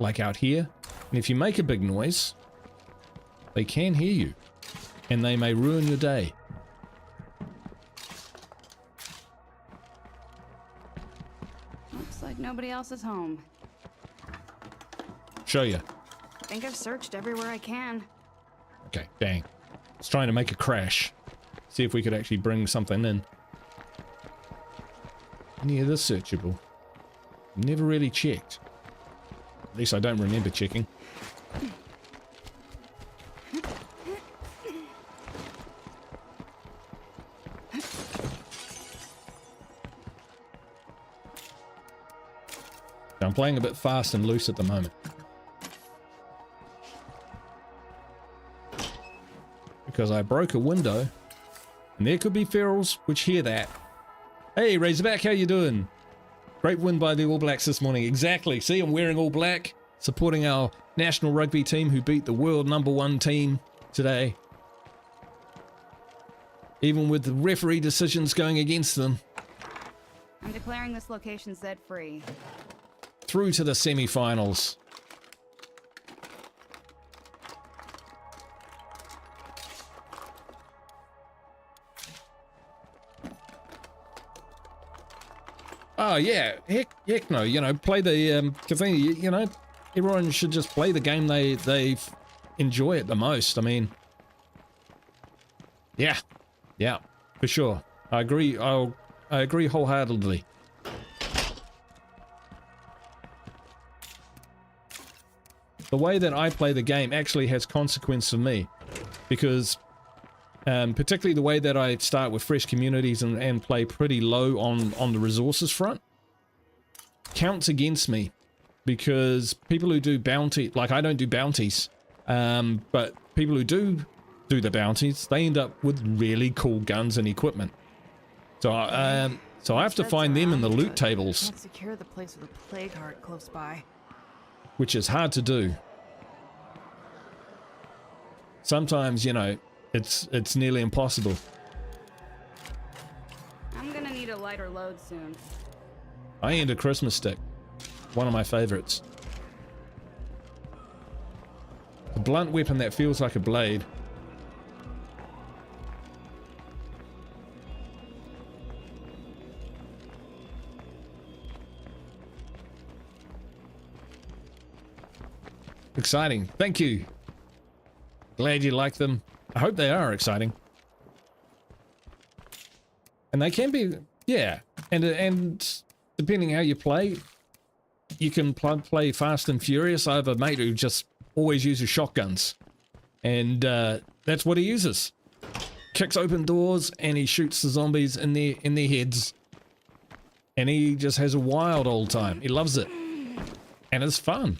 like out here. And if you make a big noise, they can hear you, and they may ruin your day. Looks like nobody else is home. Show you. I think I've searched everywhere I can. Okay, dang. It's trying to make a crash. See if we could actually bring something in. Any of this searchable? Never really checked. At least I don't remember checking. I'm playing a bit fast and loose at the moment. Because I broke a window. And there could be ferals which hear that. Hey, Razorback, how you doing? Great win by the All Blacks this morning. Exactly. See, I'm wearing all black. supporting our national rugby team who beat the world #1 team today. Even with the referee decisions going against them. I'm declaring this location Zed free. Through to the semi-finals. Oh yeah, heck no, you know, play the thing, you know, everyone should just play the game they enjoy it the most. I mean, yeah, for sure. I agree. I agree wholeheartedly. The way that I play the game actually has consequence for me, because particularly the way that I start with fresh communities and play pretty low on the resources front counts against me, because people who do bounty, like I don't do bounties, but people who do the bounties, they end up with really cool guns and equipment. So I have to find them in the loot tables. Can't secure the place with a plague heart close by. Which is hard to do. Sometimes, you know, it's nearly impossible. I'm gonna need a lighter load soon. I end a Christmas stick. One of my favorites. A blunt weapon that feels like a blade. Exciting. Thank you. Glad you like them. I hope they are exciting. And they can be, yeah. And depending how you play, you can play fast and furious. I have a mate who just always uses shotguns. And that's what he uses. Kicks open doors and he shoots the zombies in their heads. And he just has a wild old time. He loves it. And it's fun.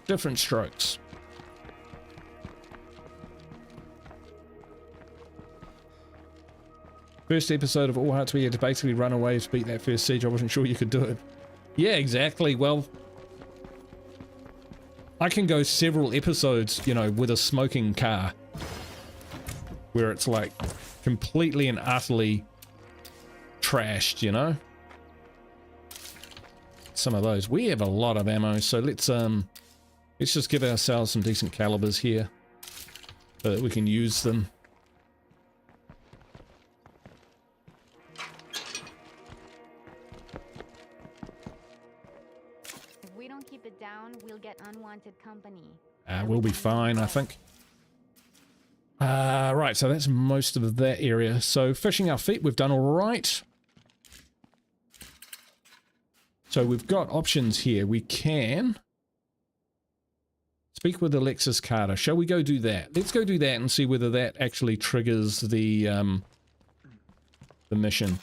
Different strokes. First episode of All Hearts, we had to basically run away to beat that first siege. I wasn't sure you could do it. Yeah, exactly. Well, I can go several episodes, you know, with a smoking car, where it's like completely and utterly trashed, you know. Some of those. We have a lot of ammo, so let's just give ourselves some decent calibers here so that we can use them. If we don't keep it down, we'll get unwanted company. We'll be fine, I think. Right, so that's most of that area. So fishing our feet, we've done all right. So we've got options here. We can speak with Alexis Carter. Shall we go do that? Let's go do that and see whether that actually triggers the mission.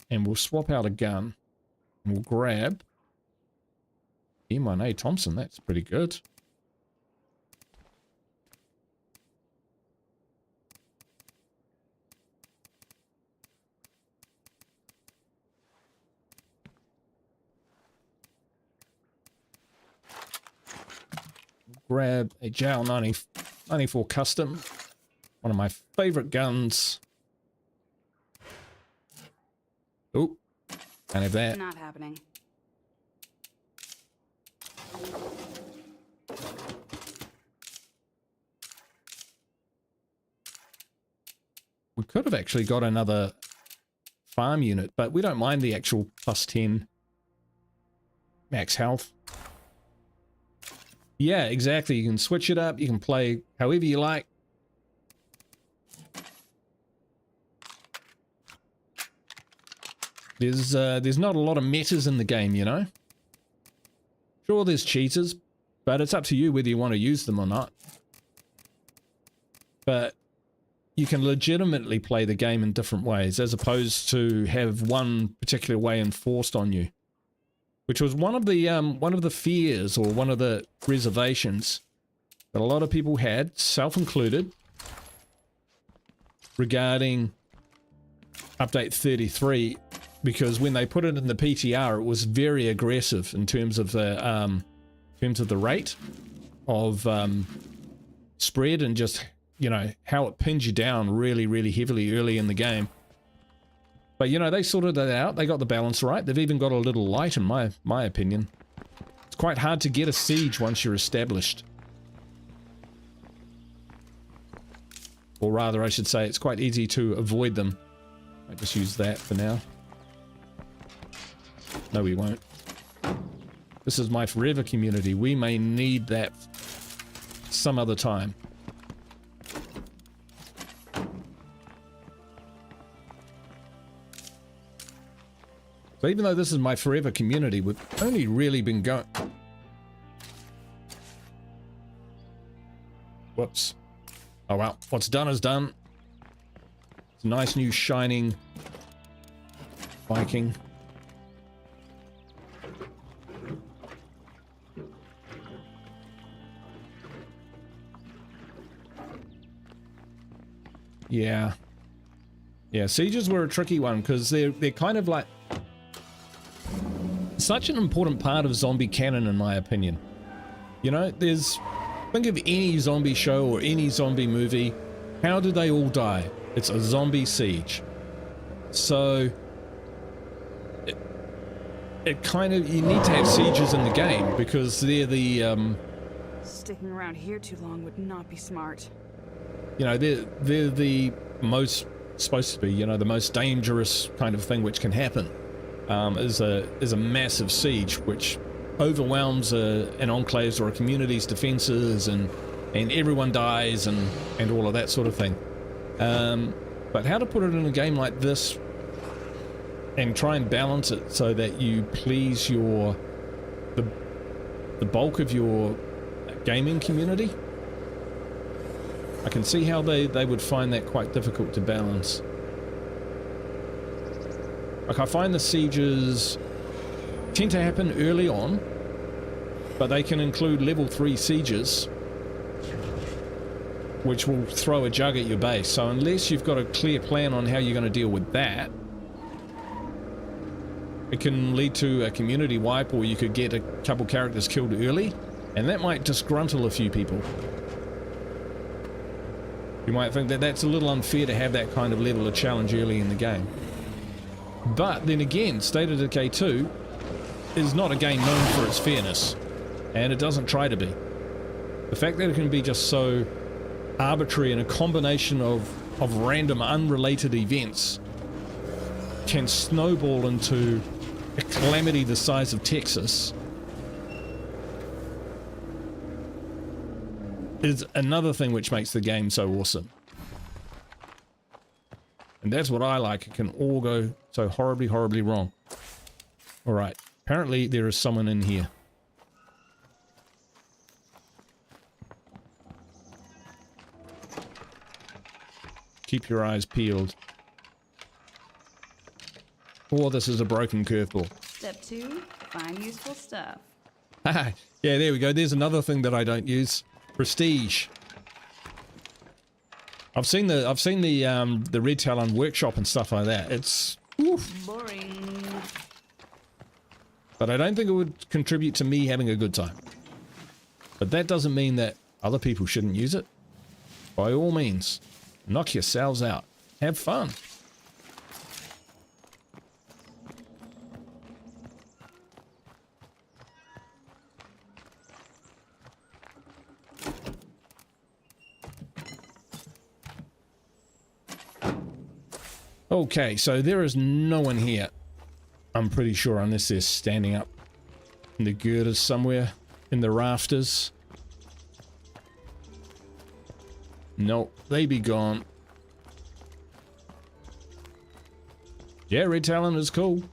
And we'll swap out a gun. And we'll grab M1A Thompson. That's pretty good. Grab a JAL 94 Custom, one of my favorite guns. Oh, can't have that. Not happening. We could have actually got another farm unit, but we don't mind the actual +10 max health. Yeah, exactly. You can switch it up. You can play however you like. There's not a lot of metas in the game, you know. Sure, there's cheaters, but it's up to you whether you want to use them or not. But you can legitimately play the game in different ways, as opposed to have one particular way enforced on you. Which was one of the fears, or one of the reservations that a lot of people had, self included, regarding update 33, because when they put it in the PTR, it was very aggressive in terms of the rate of spread, and just, you know, how it pins you down really, really heavily early in the game. But, you know, they sorted that out. They got the balance right. They've even got a little light, in my opinion. It's quite hard to get a siege once you're established. Or rather, I should say, it's quite easy to avoid them. I just use that for now. No, we won't. This is my forever community. We may need that some other time. So even though this is my forever community, we've only really been going... Whoops. Oh well, what's done is done. It's a nice new shining Viking. Yeah. Yeah, sieges were a tricky one because they're kind of like such an important part of zombie canon, in my opinion. You know, think of any zombie show or any zombie movie. How do they all die? It's a zombie siege. So it kind of, you need to have sieges in the game because they're the Sticking around here too long would not be smart. you know, they're the most, supposed to be, you know, the most dangerous kind of thing which can happen. Is a massive siege which overwhelms an enclave's or a community's defenses, and everyone dies and all of that sort of thing. But how to put it in a game like this and try and balance it so that you please the bulk of your gaming community? I can see how they would find that quite difficult to balance. Like, I find the sieges tend to happen early on, but they can include level 3 sieges, which will throw a jug at your base. So unless you've got a clear plan on how you're going to deal with that, it can lead to a community wipe, or you could get a couple characters killed early, and that might disgruntle a few people. You might think that that's a little unfair to have that kind of level of challenge early in the game. But then again, State of Decay 2 is not a game known for its fairness, and it doesn't try to be. The fact that it can be just so arbitrary and a combination of random unrelated events can snowball into a calamity the size of Texas is another thing which makes the game so awesome. And that's what I like. It can all go so horribly, horribly wrong. Alright, apparently there is someone in here. Keep your eyes peeled. Or this is a broken curveball. Step 2, find useful stuff. Yeah, there we go. There's another thing that I don't use. Prestige. I've seen the Red Talon workshop and stuff like that. It's oof. Boring. But I don't think it would contribute to me having a good time. But that doesn't mean that other people shouldn't use it. By all means, knock yourselves out. Have fun. Okay, so there is no one here, I'm pretty sure, unless they're standing up in the girders somewhere in the rafters. Nope, they be gone. Yeah, Red Talon is cool.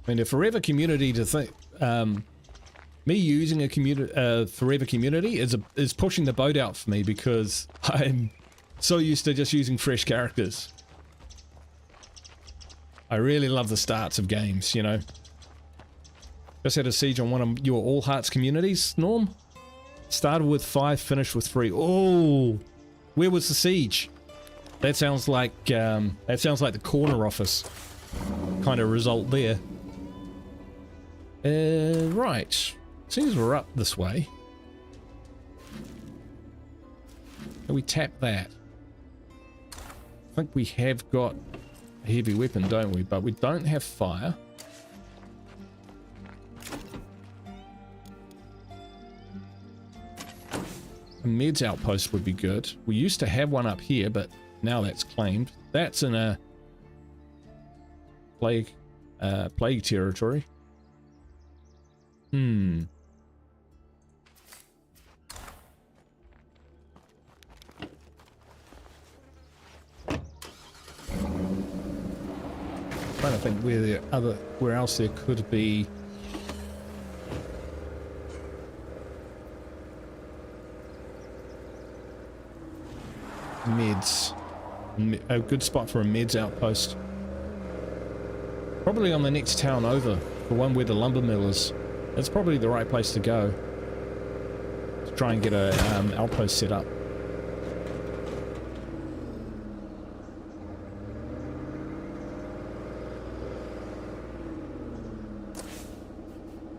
I mean, a forever community to think, me using a forever community is pushing the boat out for me, because I'm so used to just using fresh characters. I really love the starts of games, you know. Just had a siege on one of your All Hearts communities, Norm. Started with 5, finished with 3. Oh, where was the siege? That sounds like the corner office kind of result there. Right. Seems we're up this way. Can we tap that? I think we have got a heavy weapon, don't we? But we don't have fire. A meds outpost would be good. We used to have one up here, but now that's claimed. That's in a plague territory. Trying to think where else there could be. Meds. A good spot for a meds outpost. Probably on the next town over, the one where the lumber mill is. That's probably the right place to go. To try and get a outpost set up.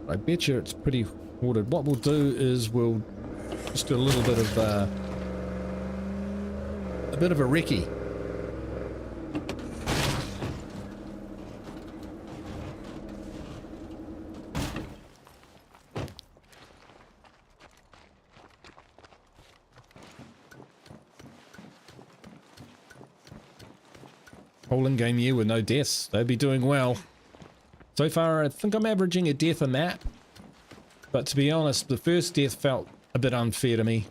I bet you it's pretty watered. What we'll do is we'll just do a little bit of a recce. Whole in-game year with no deaths. They'd be doing well. So far, I think I'm averaging a death a map. But to be honest, the first death felt a bit unfair to me.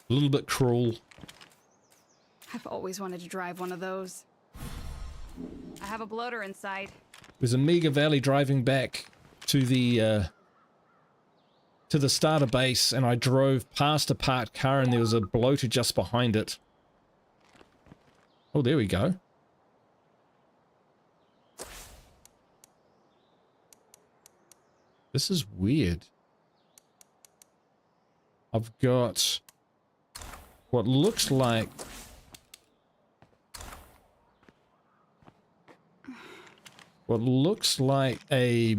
A little bit cruel. I've always wanted to drive one of those. I have a bloater in sight. There's a Mega Valley driving back to the starter base, and I drove past a parked car and there was a bloater just behind it. Oh, there we go. This is weird. I've got what looks like a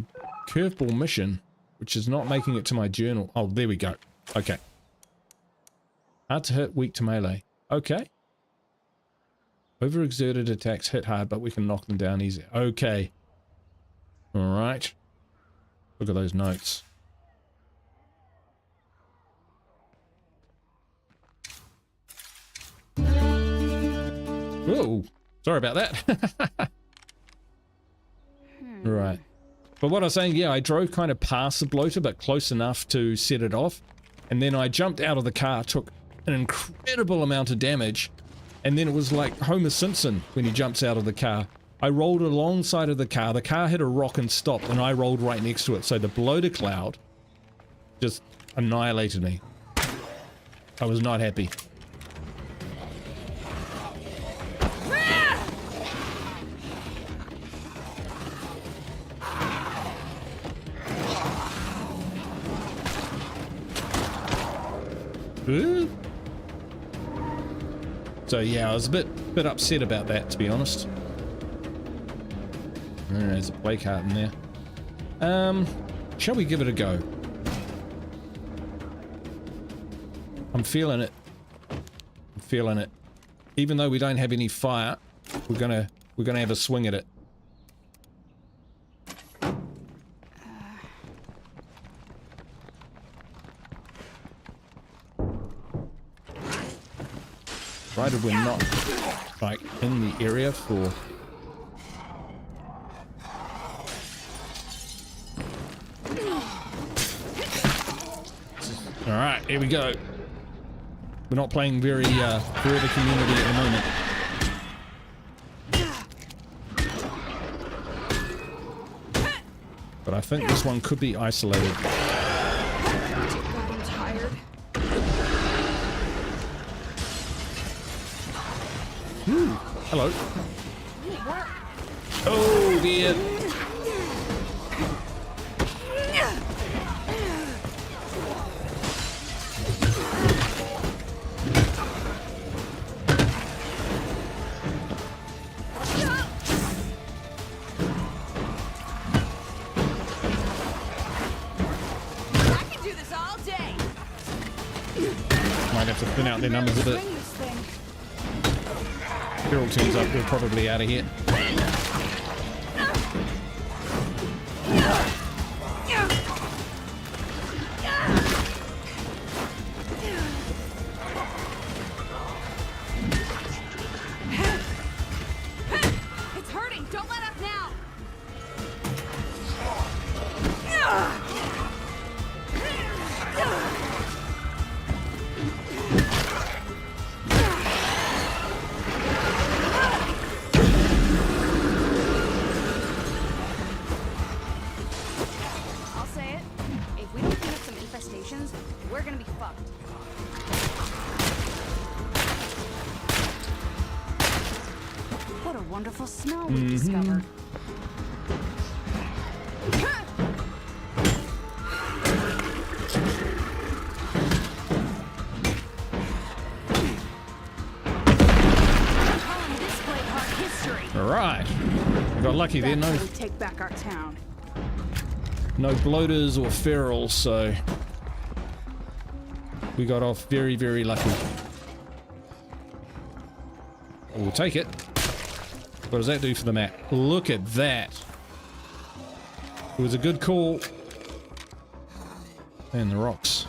curveball mission, which is not making it to my journal. Oh, there we go. Okay. Hard to hit, weak to melee. Okay. Overexerted attacks hit hard, but we can knock them down easy. Okay. Alright. Look at those notes. Oh, sorry about that. Right. But what I was saying, yeah, I drove kind of past the bloater, but close enough to set it off. And then I jumped out of the car, took an incredible amount of damage. And then it was like Homer Simpson when he jumps out of the car. I rolled alongside of the car hit a rock and stopped, and I rolled right next to it. So the bloater cloud just annihilated me. I was not happy. So yeah, I was a bit upset about that, to be honest. There's a play card in there. Shall we give it a go? I'm feeling it. I'm feeling it. Even though we don't have any fire, we're gonna have a swing at it. Provided we're not like in the area for Alright, here we go. We're not playing very Forever Community at the moment. But I think this one could be isolated. I'm tired. Ooh, hello. Oh dear. Might have to thin out their numbers a bit. Feral turns up, we're probably out of here. It's hurting. Don't let up now. I'll say it. If we don't clean up some infestations, we're gonna be fucked. What a wonderful smell we discovered. All right. We got lucky there. That's how we take back our town. No bloaters or ferals, so we got off very, very lucky. We'll take it. What does that do for the map? Look at that. It was a good call. And the rocks.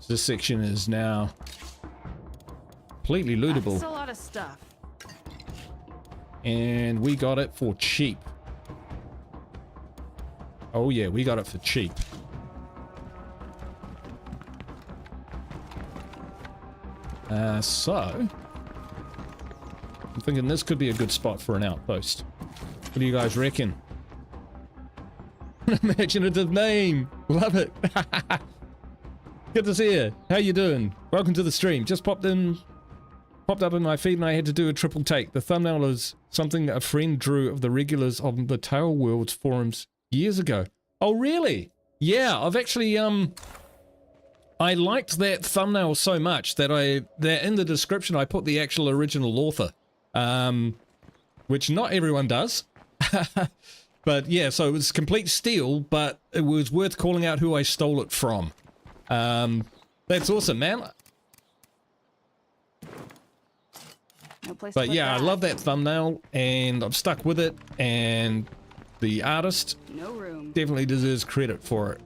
This section is now completely lootable. That's a lot of stuff. And we got it for cheap. Oh yeah, we got it for cheap. So I'm thinking this could be a good spot for an outpost. What do you guys reckon? Imaginative name. Love it. Good to see you. How you doing? Welcome to the stream. Just popped up in my feed and I had to do a triple take. The thumbnail is something a friend drew of the regulars of the Tail Worlds forums years ago. Oh really? Yeah, I've actually I liked that thumbnail so much that that in the description I put the actual original author, which not everyone does. But yeah, so it was complete steal, but it was worth calling out who I stole it from. That's awesome, man. No place But to put yeah, I that. love that thumbnail, and I'm stuck with it, and the artist No room. definitely deserves credit for it.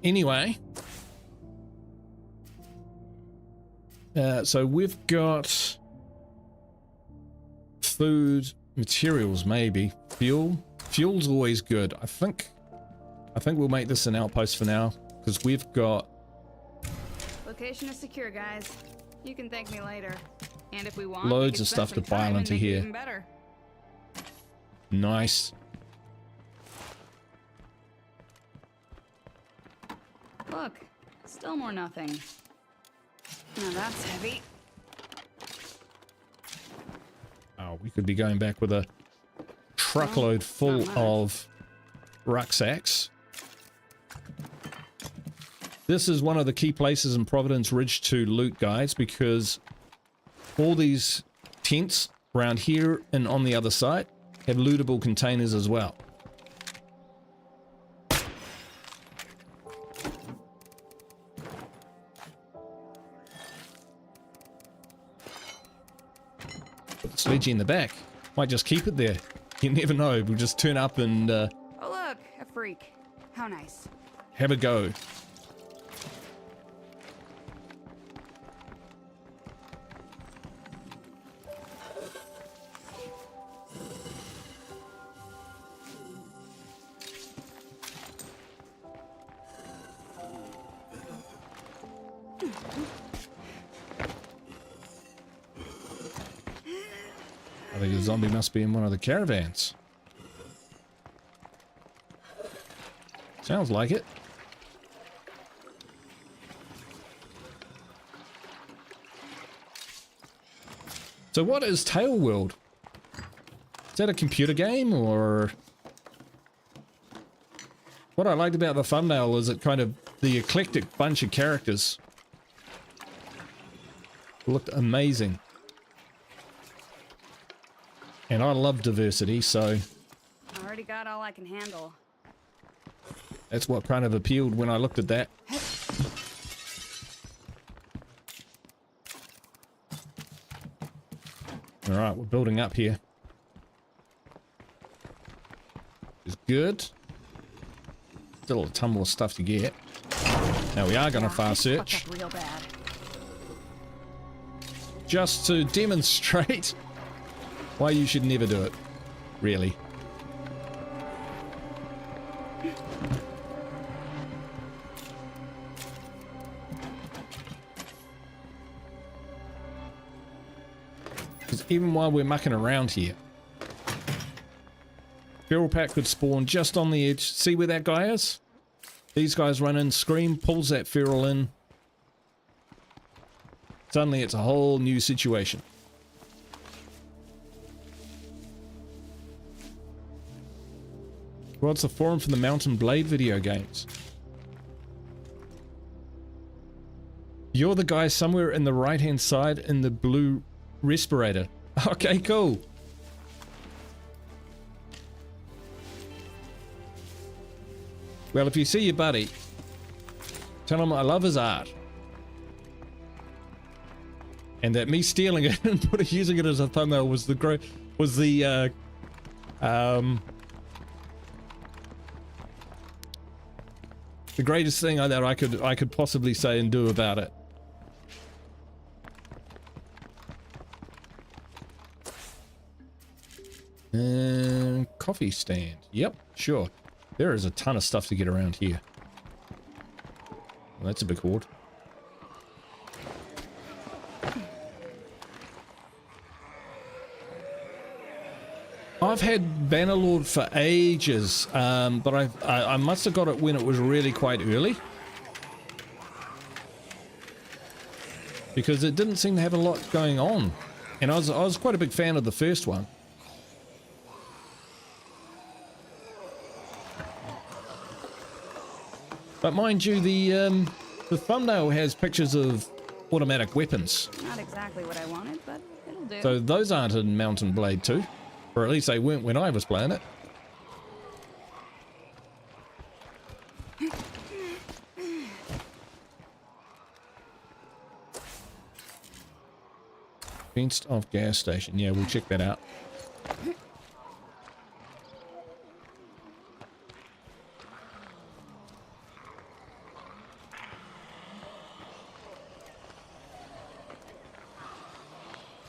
Anyway, so we've got food, materials, maybe fuel. Fuel's always good. I think we'll make this an outpost for now because we've got Location is secure, guys. You can thank me later. And if we want, loads we can of spend stuff some to pile time and into make it here. even better. Nice. Look, still more nothing. Now that's heavy. Oh, we could be going back with a truckload full not much. of rucksacks. This is one of the key places in Providence Ridge to loot, guys, because all these tents around here and on the other side have lootable containers as well. Put the sledge in the back. Might just keep it there. You never know. We'll just turn up and Oh look, a freak. How nice. have a go. I think a zombie must be in one of the caravans. Sounds like it. So what is Tail World? Is that a computer game, or... What I liked about the thumbnail is it kind of... the eclectic bunch of characters. Looked amazing. And I love diversity, so... I already got all I can handle. That's what kind of appealed when I looked at that. Alright, we're building up here. It's good. Still a ton more stuff to get. Now we are going to fast search. Real bad. Just to demonstrate why you should never do it. Really. Because even while we're mucking around here, feral pack could spawn just on the edge. See where that guy is? These guys run in, scream, pulls that feral in. Suddenly it's a whole new situation. What's the forum for the Mountain Blade video games? You're the guy somewhere in the right hand side in the blue respirator. Okay, cool. Well, if you see your buddy, tell him I love his art. And that me stealing it and using it as a thumbnail was the greatest thing that I could possibly say and do about it. And coffee stand. Yep, sure. There is a ton of stuff to get around here. Well, that's a big horde. I've had Bannerlord for ages, but I must have got it when it was really quite early. Because it didn't seem to have a lot going on. And I was quite a big fan of the first one. But mind you, the thumbnail has pictures of automatic weapons. Not exactly what I wanted, but it'll do. So those aren't in Mountain Blade 2. Or at least they weren't when I was playing it. Fenced off gas station. Yeah, we'll check that out.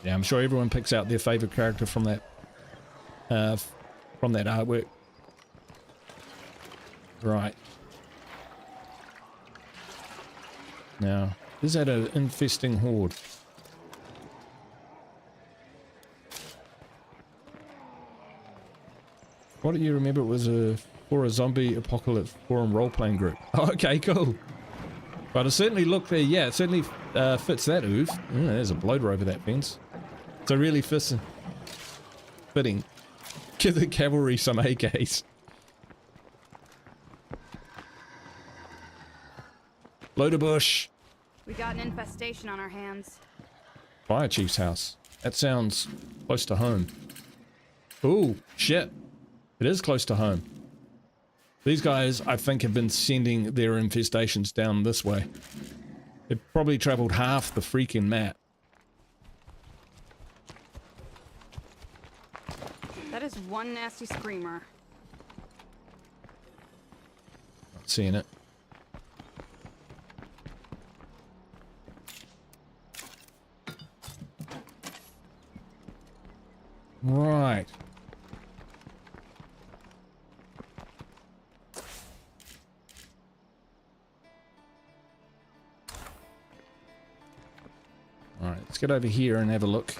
Yeah, I'm sure everyone picks out their favorite character from that artwork. Right. Now, is that an infesting horde? What do you remember? It was for a zombie apocalypse forum role-playing group. Oh, okay, cool. But it certainly looked there. Yeah, it certainly fits that oof. Oh, there's a bloater over that fence. So really fitting. Give the cavalry some AKs. Load a bush. We got an infestation on our hands. Fire chief's house. That sounds close to home. Ooh, shit. It is close to home. These guys, I think, have been sending their infestations down this way. They've probably traveled half the freaking map. That is one nasty screamer. Not seeing it. Right. Alright, let's get over here and have a look.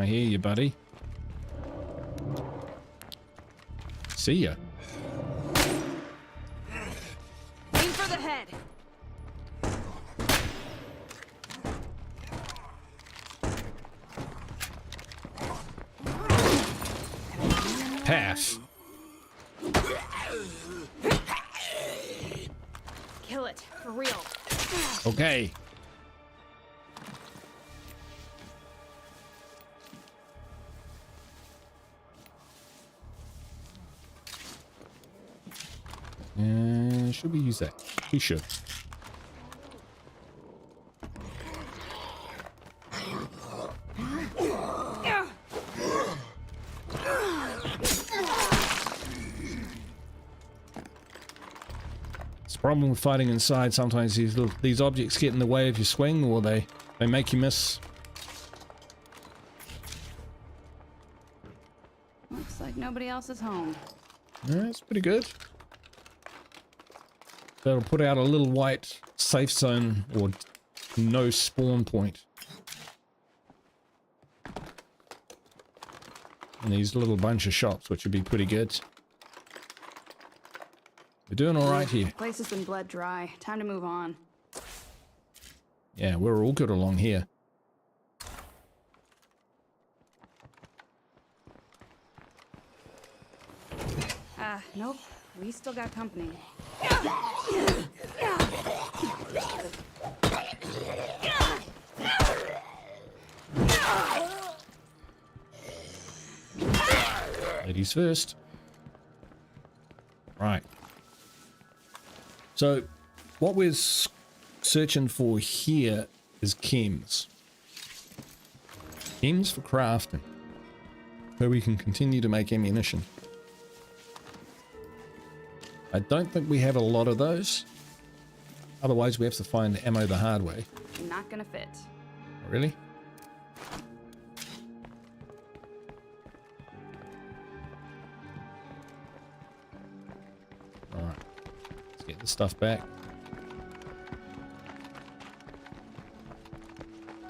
I hear you, buddy. See ya. Aim for the head. Pass. Kill it, for real. Okay. Should we use that? We should. It's the problem with fighting inside. Sometimes these objects get in the way of your swing, or they make you miss. Looks like nobody else is home. Yeah, that's pretty good. That'll put out a little white safe zone or no spawn point. And these little bunch of shops, which would be pretty good. We're doing all right here. The place has been bled dry. Time to move on. Yeah, we're all good along here. Nope. We still got company. Ladies first. Right. So, what we're searching for here is chems. Chems for crafting. So we can continue to make ammunition. I don't think we have a lot of those. Otherwise, we have to find ammo the hard way. Not gonna fit. Really? Alright. Let's get the stuff back.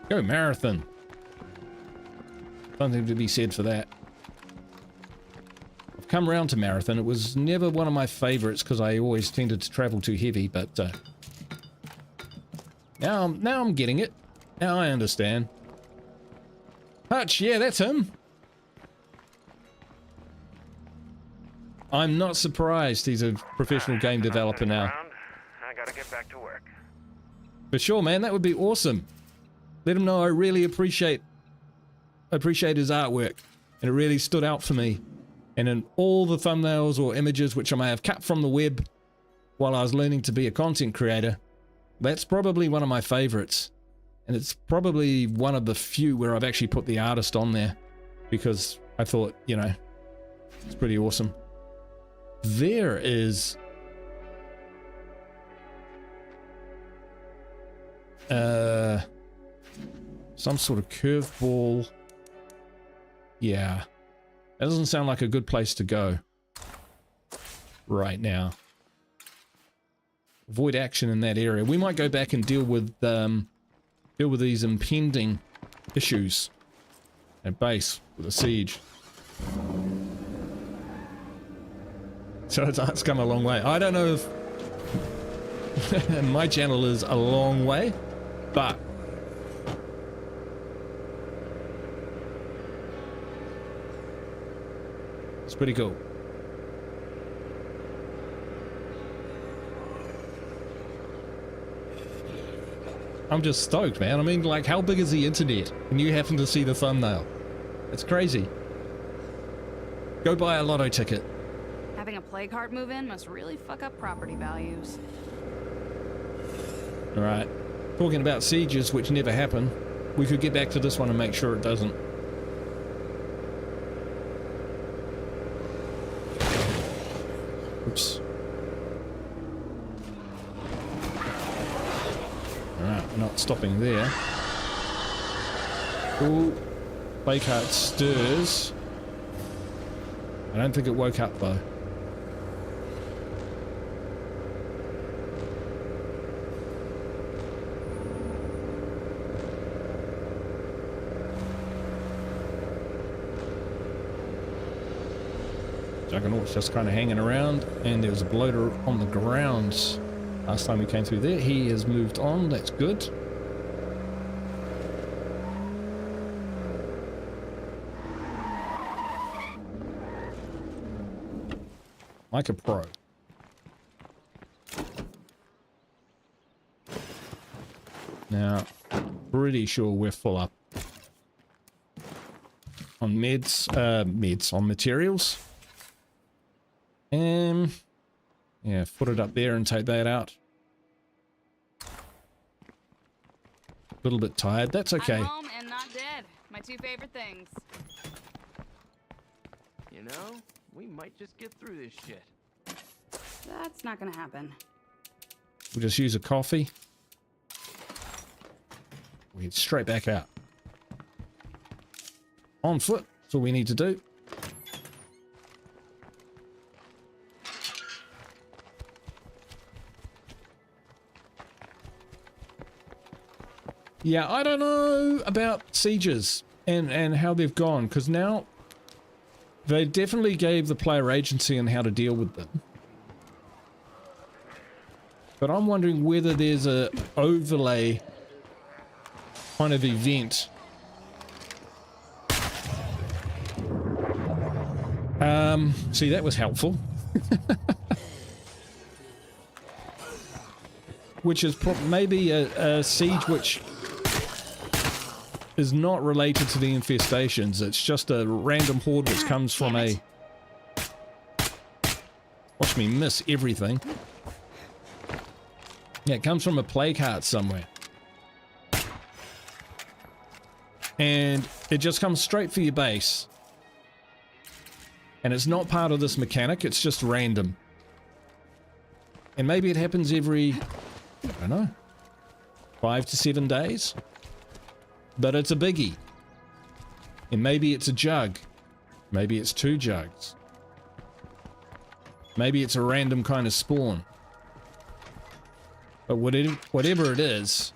Go marathon! Something to be said for that. I've come round to marathon. It was never one of my favorites because I always tended to travel too heavy, but now I'm getting it. Now I understand. Hutch, yeah, that's him. I'm not surprised he's a professional game developer now. I gotta get back to work. For sure, man, that would be awesome. Let him know I really appreciate his artwork, and it really stood out for me. And in all the thumbnails or images which I may have cut from the web while I was learning to be a content creator, that's probably one of my favorites. And it's probably one of the few where I've actually put the artist on there because I thought, you know, it's pretty awesome. There is some sort of curveball. Yeah, that doesn't sound like a good place to go right now. Avoid action in that area. We might go back and deal with these impending issues at base with a siege. So it's come a long way. I don't know if my channel is a long way, but it's pretty cool. I'm just stoked, man. I mean, like, how big is the internet? And you happen to see the thumbnail. It's crazy. Go buy a lotto ticket. Having a plague heart move in must really fuck up property values. Alright. Talking about sieges, which never happen, we could get back to this one and make sure it doesn't. Oops. Alright, we're not stopping there. Ooh. Plague heart stirs. I don't think it woke up though. Juggernaut's just kind of hanging around, and there was a bloater on the ground last time we came through there. He has moved on, that's good. Like a pro. Now, pretty sure we're full up on on materials. Yeah, put it up there and take that out. A little bit tired, that's okay. I'm home and not dead. My two favorite things. You know, we might just get through this shit. That's not gonna happen. We'll just use a coffee. We head straight back out. On foot, that's all we need to do. Yeah, I don't know about sieges and how they've gone, because now they definitely gave the player agency on how to deal with them. But I'm wondering whether there's a overlay kind of event. See, that was helpful. Which is maybe a siege which is not related to the infestations. It's just a random horde which comes from a... Watch me miss everything. Yeah, it comes from a plague heart somewhere. And it just comes straight for your base. And it's not part of this mechanic, it's just random. And maybe it happens every, I don't know, 5 to 7 days. But it's a biggie. And maybe it's a jug. Maybe it's 2 jugs. Maybe it's a random kind of spawn. But whatever it is...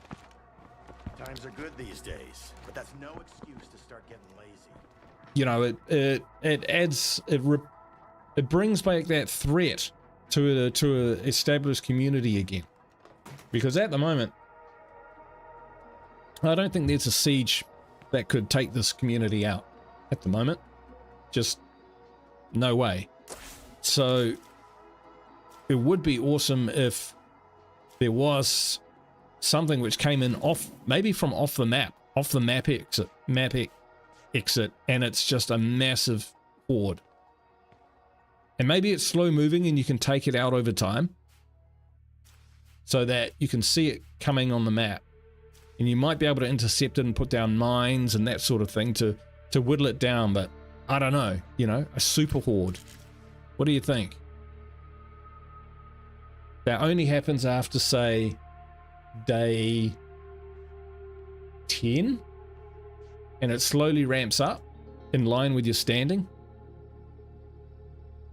Times are good these days, but that's no excuse to start getting lazy. You know, it adds... It brings back that threat to a established community again. Because at the moment... I don't think there's a siege that could take this community out at the moment. Just no way. So it would be awesome if there was something which came in off, maybe from off the map exit, and it's just a massive horde. And maybe it's slow moving and you can take it out over time so that you can see it coming on the map. And you might be able to intercept it and put down mines and that sort of thing to whittle it down, but I don't know, you know, a super horde. What do you think? That only happens after, say, day 10, and it slowly ramps up in line with your standing.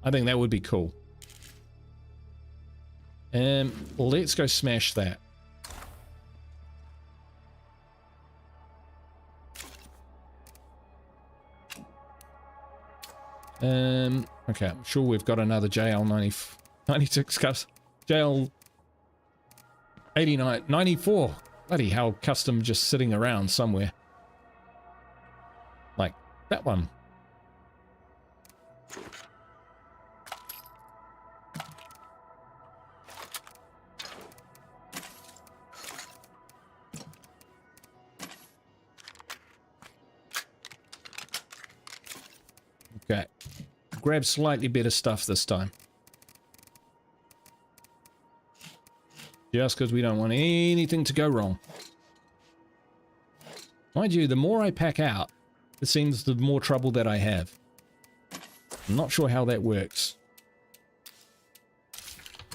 I think that would be cool. Let's go smash that. Okay, I'm sure we've got another JL96 cuss. JL 89, 94. Bloody hell, custom just sitting around somewhere. Like that one. Okay. Grab slightly better stuff this time. Just because we don't want anything to go wrong. Mind you, the more I pack out, it seems the more trouble that I have. I'm not sure how that works.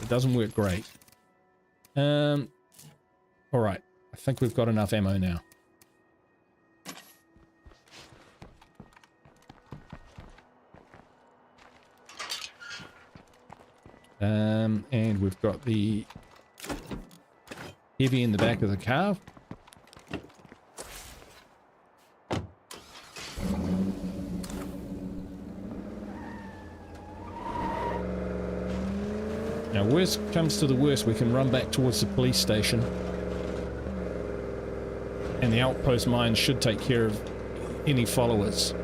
It doesn't work great. Alright. I think we've got enough ammo now. And we've got the heavy in the back of the car. Now, worst comes to the worst, we can run back towards the police station. And the outpost mine should take care of any followers.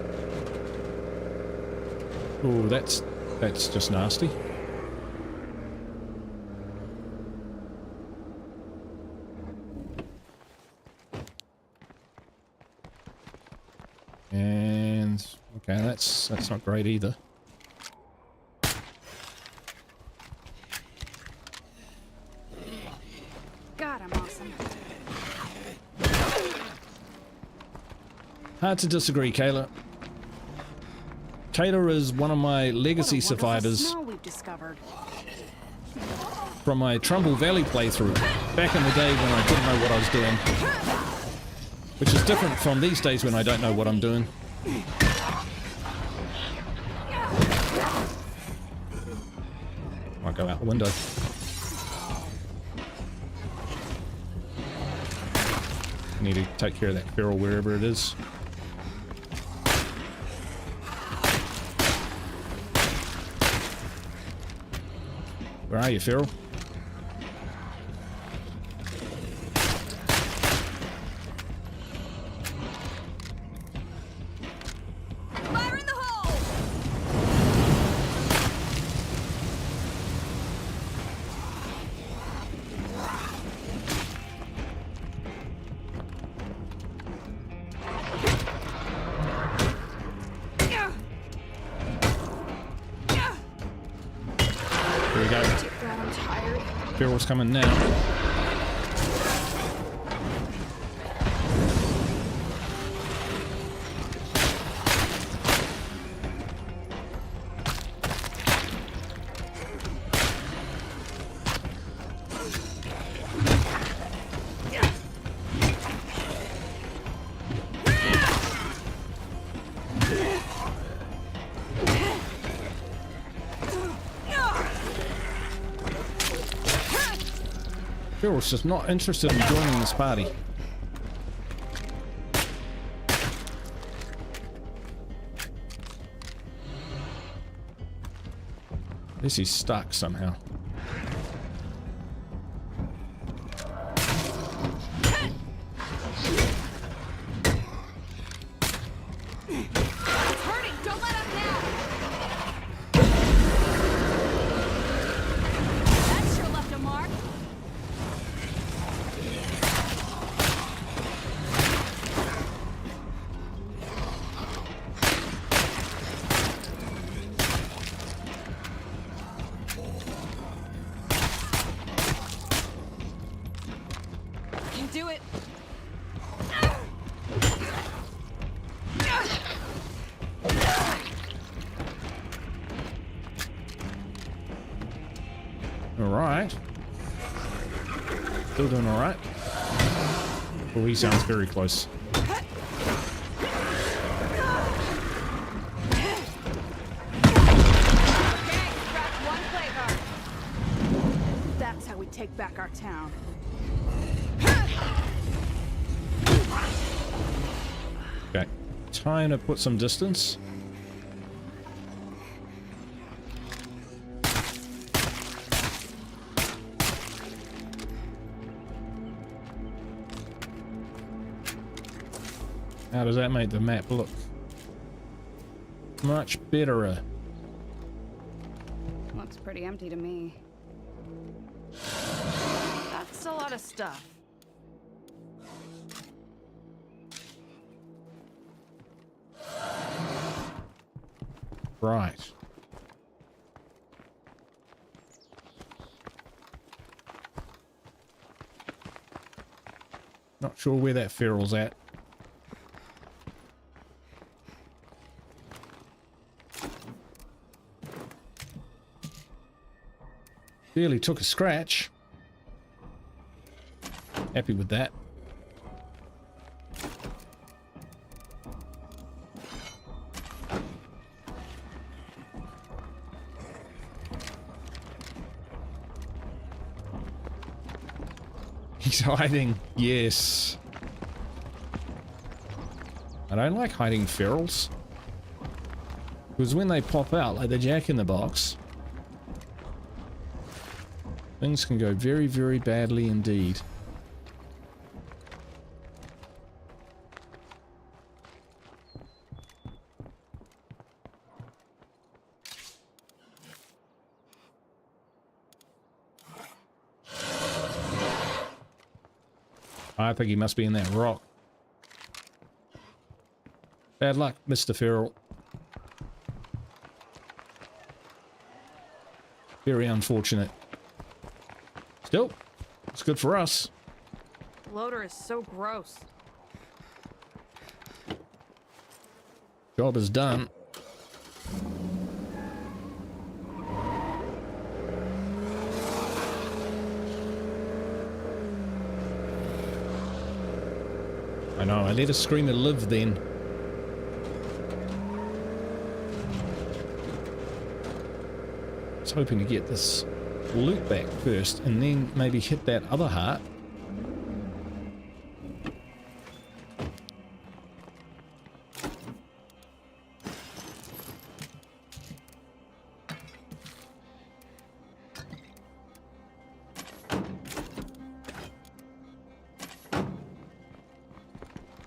Oh, that's just nasty. And okay, that's not great either. God, I'm awesome. Hard to disagree, Kayla. Kayla is one of my legacy survivors Smell we've discovered. from my Trumbull Valley playthrough back in the day when I didn't know what I was doing, which is different from these days when I don't know what I'm doing. Might go out the window. Need to take care of that feral wherever it is. Where are you, feral? Fire in the hole! Here we go. God, I'm tired. Feral's coming now. Feral's just not interested in joining this party. This is stuck somehow. Do it. All right. Still doing all right. Oh, he sounds very close. That's how we take back our town. Okay, time to put some distance. How does that make the map look? Much better. Looks pretty empty to me. That's a lot of stuff. Right. Not sure where that feral's at. Barely took a scratch. Happy with that. He's hiding. Yes. I don't like hiding ferals. Because when they pop out, like the Jack in the Box, Things can go very, very badly indeed. I think he must be in that rock. Bad luck, Mr. Feral. Very unfortunate. Still, it's good for us. Loader is so gross. Job is done. I know, I let a screamer live then. I was hoping to get this loot back first and then maybe hit that other heart.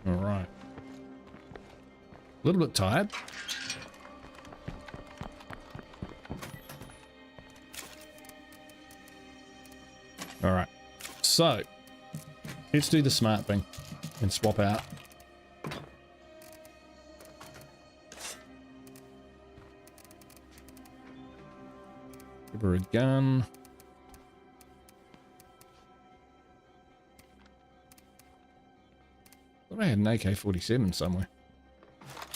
Alright. A little bit tired. Alright, so let's do the smart thing and swap out. Give her a gun. Thought I had an AK-47 somewhere.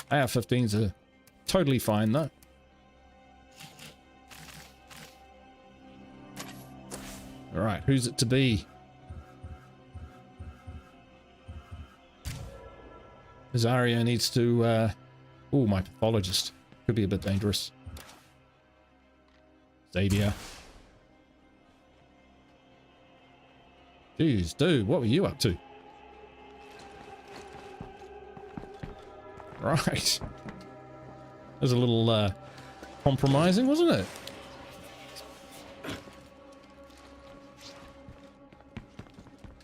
AR-15s are totally fine though. Alright, who's it to be? Azario needs to, oh, my pathologist. Could be a bit dangerous. Xavier. Jeez, dude, what were you up to? Right. That was a little, compromising, wasn't it?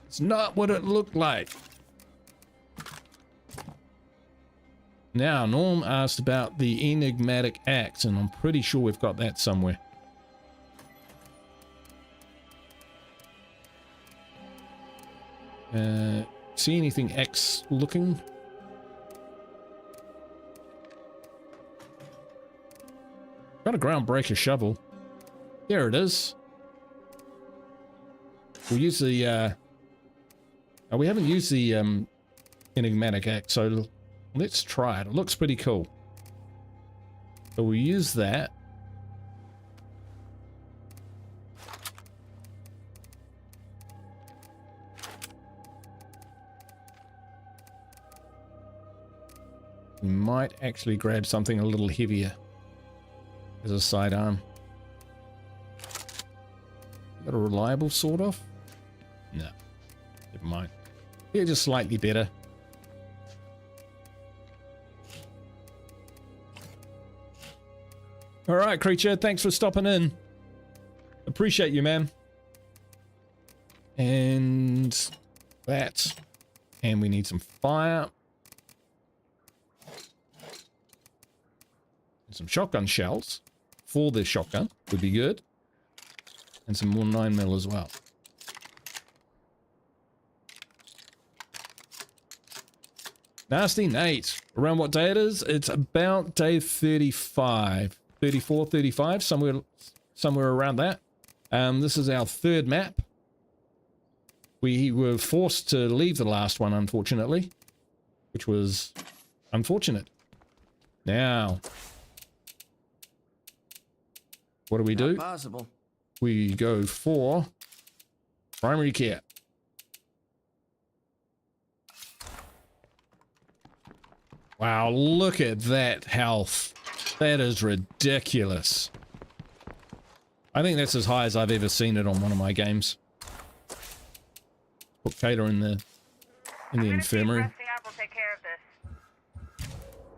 It's not what it looked like. Now, Norm asked about the enigmatic axe, and I'm pretty sure we've got that somewhere. See anything X looking? Got a groundbreaker shovel. There it is. We'll use the, we haven't used the, enigmatic axe, so let's try it. It looks pretty cool. So we'll use that. We might actually grab something a little heavier as a sidearm. Got a reliable sort of? No. Never mind. Yeah, just slightly better. Alright, creature, thanks for stopping in. Appreciate you, man. And that. And we need some fire. And some shotgun shells for this shotgun would be good. And some more 9mm as well. Nasty Nate. Around what day it is? It's about day 35. 34, 35, somewhere around that. This is our third map. We were forced to leave the last one, unfortunately. Which was unfortunate. Now, what do we do? Possible. We go for primary care. Wow, look at that health. That is ridiculous. I think that's as high as I've ever seen it on one of my games. Put Kato in the infirmary.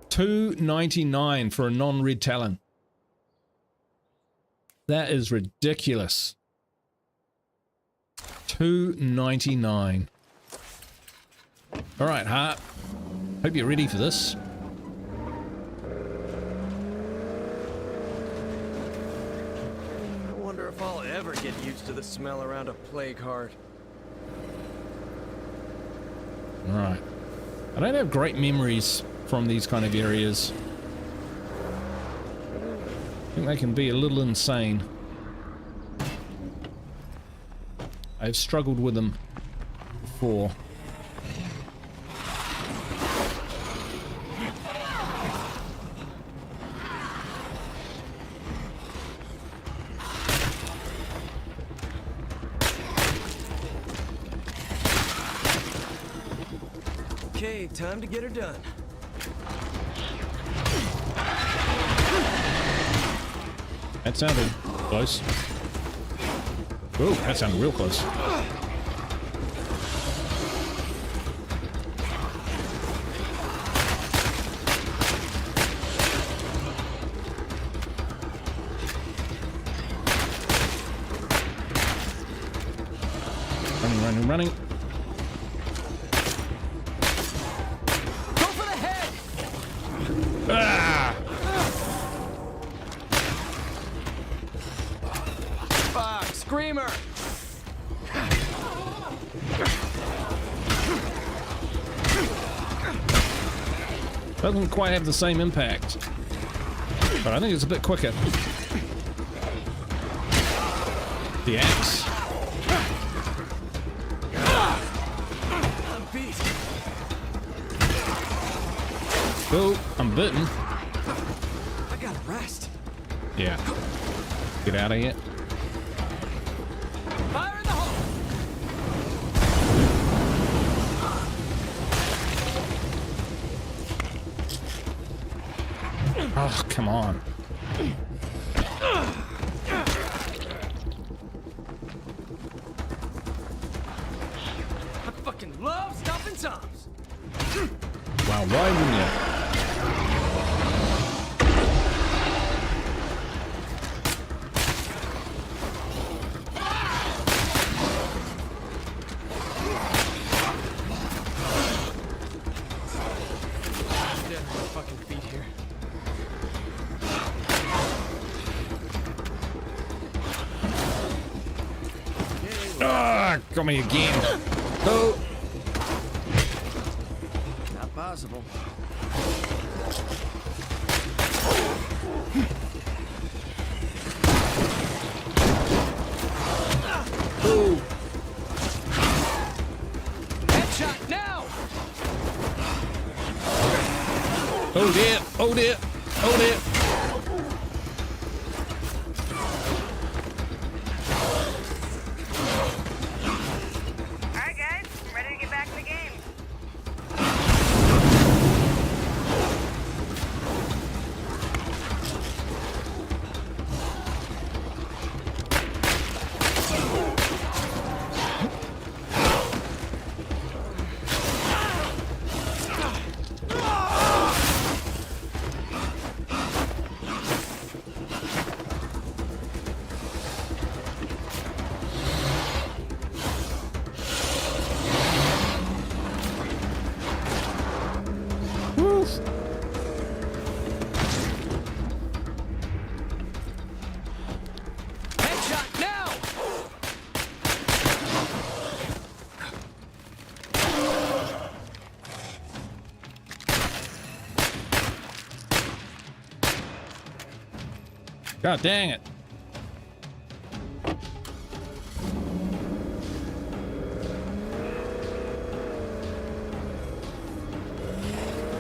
$2.99 for a non-red talon. That is ridiculous. $2.99. All right, Hart. Hope you're ready for this. I wonder if I'll ever get used to the smell around a plague heart. All right. I don't have great memories from these kind of areas. I think they can be a little insane. I've struggled with them before. Okay, time to get her done. That sounded close. Oh, that sounded real close. Running, running, running. Go for the head! Ah! Fuck, screamer! Doesn't quite have the same impact, but I think it's a bit quicker. The axe. I'm beat. Oh, I'm bitten. I gotta rest. Yeah. Get out of here. Fire in the hole! Oh, come on. I fucking love stopping toms. Wow, why wouldn't you? Get on my fucking feet here. Ah, got me again. Oh. Not possible. Oh. Headshot now! Oh dear. Oh dear. Oh dear. Alright guys, I'm ready to get back in the game. Headshot now! God dang it.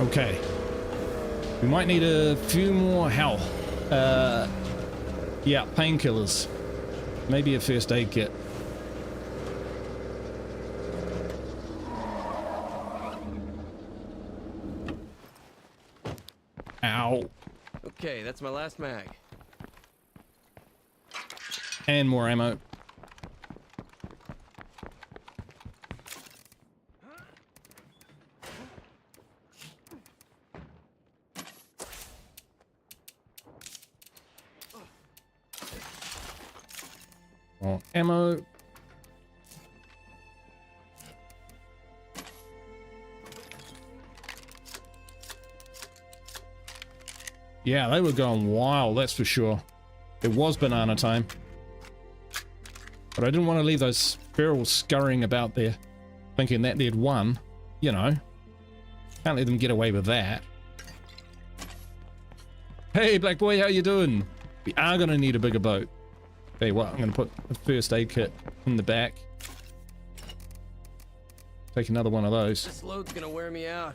Okay. We might need a few more health. Yeah, painkillers. Maybe a first aid kit. Ow. Okay, that's my last mag. And more ammo. More ammo. Yeah, they were going wild, that's for sure. It was banana time. But I didn't want to leave those ferals scurrying about there, thinking that they'd won. You know, can't let them get away with that. Hey, black boy, how you doing? We are going to need a bigger boat. Hey, what? I'm going to put a first aid kit in the back. Take another one of those. This load's gonna wear me out.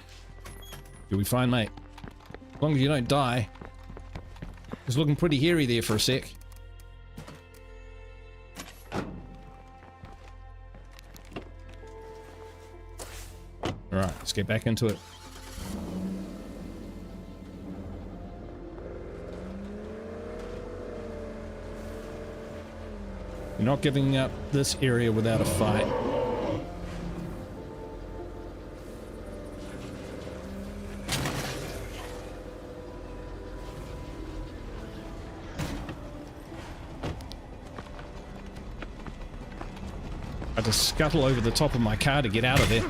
You'll be fine, mate. As long as you don't die. It's looking pretty hairy there for a sec. Alright, let's get back into it. You're not giving up this area without a fight. I had to scuttle over the top of my car to get out of there.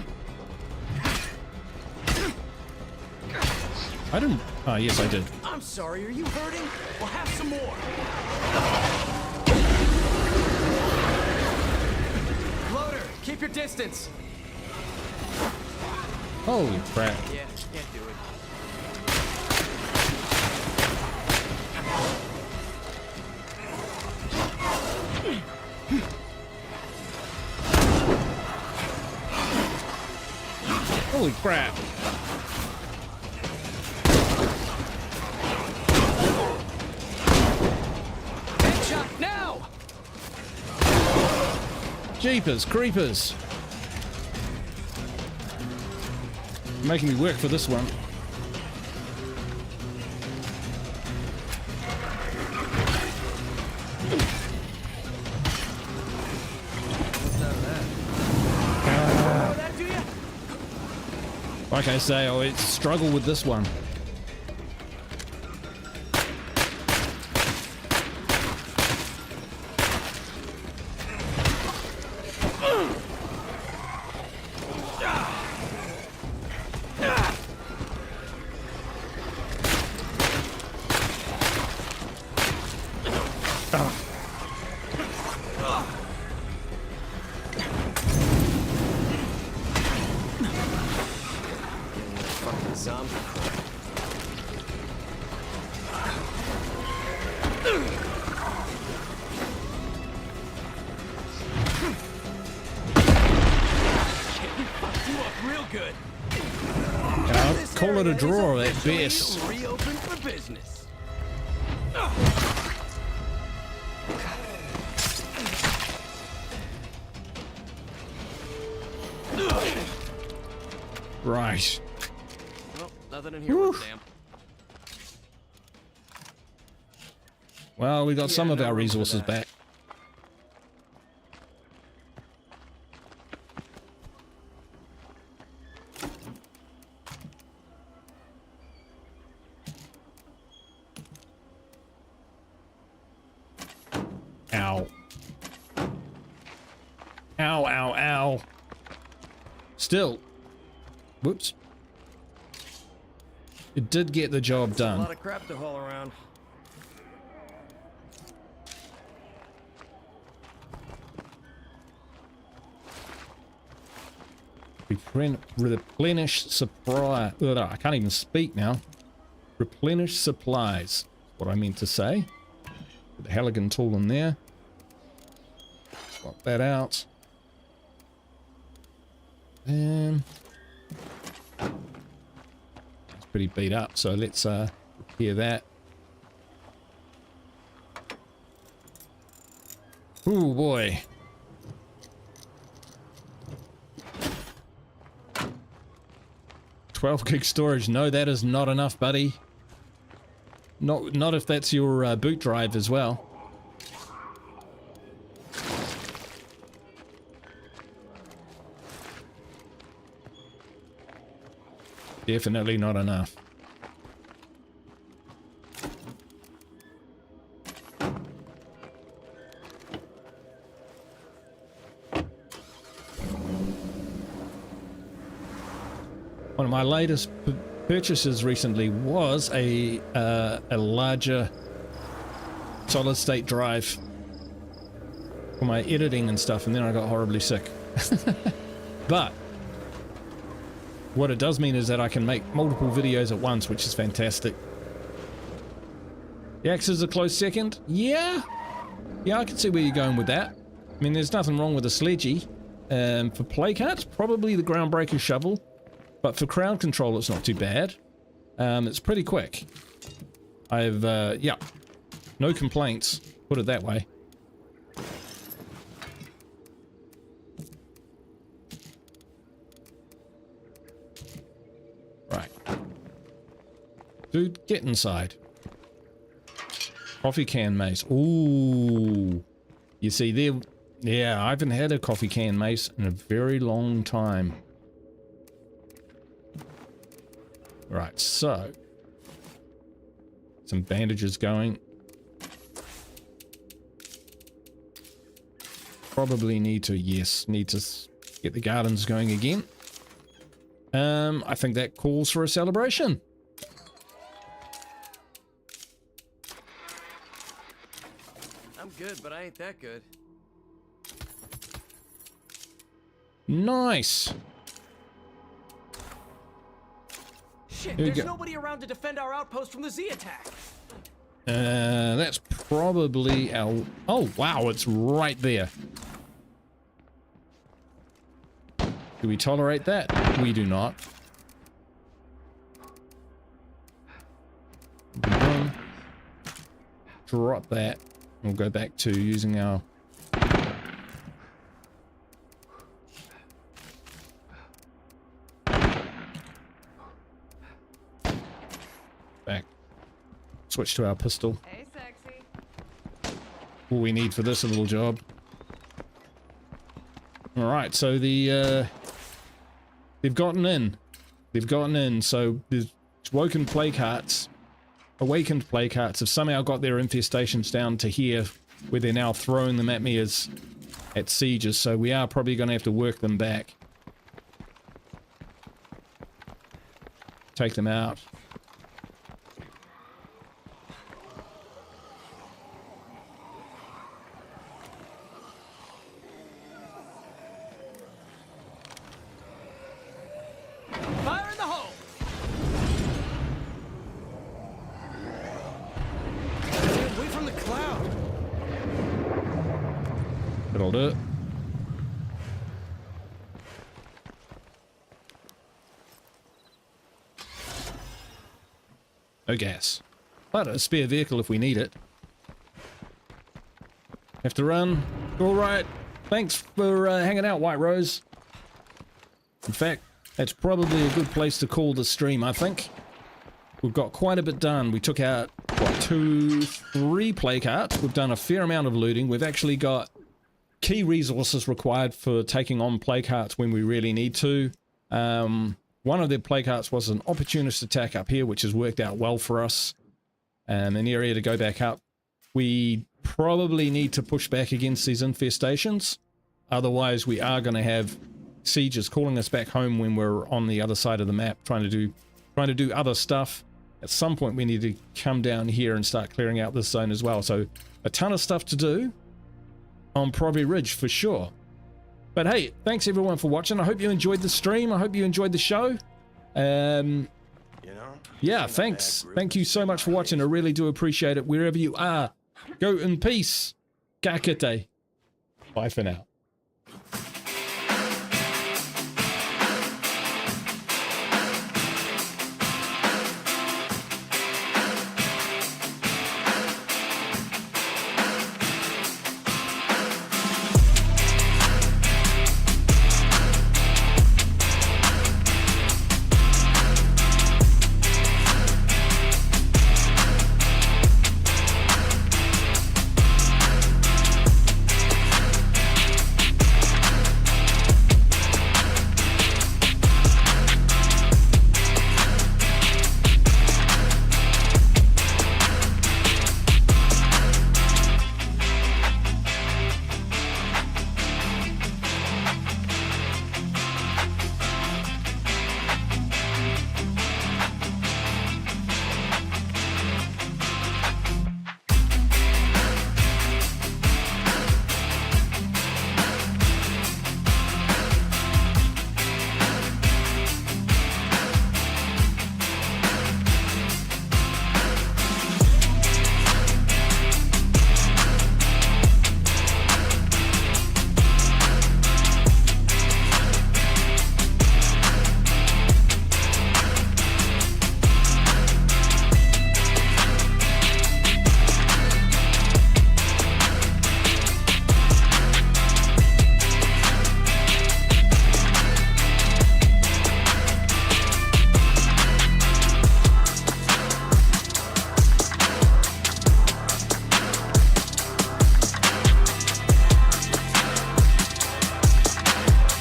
I didn't... Oh, yes, I did. I'm sorry, are you hurting? We'll have some more. Loader, keep your distance. Holy crap. Yeah, can't do it. Holy crap. Headshot now! Jeepers creepers. Making me work for this one. Like I say, I always struggle with this one. Call it a draw at best. Reopen for business. Right. Well, nothing in here worth damn. Well, we got some of our resources back. Ow. Ow, ow, ow. Still. Whoops. It did get the job done. A lot of crap to haul around. Replenish supply. I can't even speak now. Replenish supplies. What I meant to say. Put the Halligan tool in there. Swap that out. And it's pretty beat up, so let's repair that. Ooh boy. $12 gig storage. No, that is not enough, buddy. Not if that's your boot drive as well. Definitely not enough. One of my latest purchases recently was a larger solid state drive for my editing and stuff, and then I got horribly sick. But what it does mean is that I can make multiple videos at once, which is fantastic. The axe is a close second. Yeah, I can see where you're going with that. I mean, there's nothing wrong with a sledgy. For play carts, probably the groundbreaker shovel, but for crowd control it's not too bad. It's pretty quick. I've yeah, no complaints, put it that way. Right, dude, get inside. Coffee can mace. Ooh, you see there. Yeah, I haven't had a coffee can mace in a very long time. Right, so some bandages going. Probably need to get the gardens going again. I think that calls for a celebration. I'm good, but I ain't that good. Nice. Shit, Here we there's go. nobody around to defend our outpost from the Z attack. That's probably our... Oh, wow, it's right there. Do we tolerate that? We do not. Boom. Drop that. We'll go back to using our... Back. Switch to our pistol. Hey, sexy. All we need for this little job. Alright, so the they've gotten in. So there's awakened play carts have somehow got their infestations down to here, where they're now throwing them at me as at sieges, so we are probably going to have to work them back. Take them out. Fire in the hole! Stay away from the cloud! That'll do it. No gas. But a spare vehicle if we need it. Have to run. Alright. Thanks for hanging out, White Rose. In fact, that's probably a good place to call the stream, I think. We've got quite a bit done. We took out, what, 3 play carts. We've done a fair amount of looting. We've actually got key resources required for taking on play carts when we really need to. One of their play carts was an opportunist attack up here, which has worked out well for us. An area to go back up. We probably need to push back against these infestations. Otherwise, we are going to have sieges calling us back home when we're on the other side of the map, trying to do other stuff. At some point, we need to come down here and start clearing out this zone as well. So, a ton of stuff to do on Providence Ridge for sure. But hey, thanks everyone for watching. I hope you enjoyed the stream. I hope you enjoyed the show. Yeah, thanks. Thank you so much for watching. I really do appreciate it. Wherever you are, go in peace. Ka kite. Bye for now.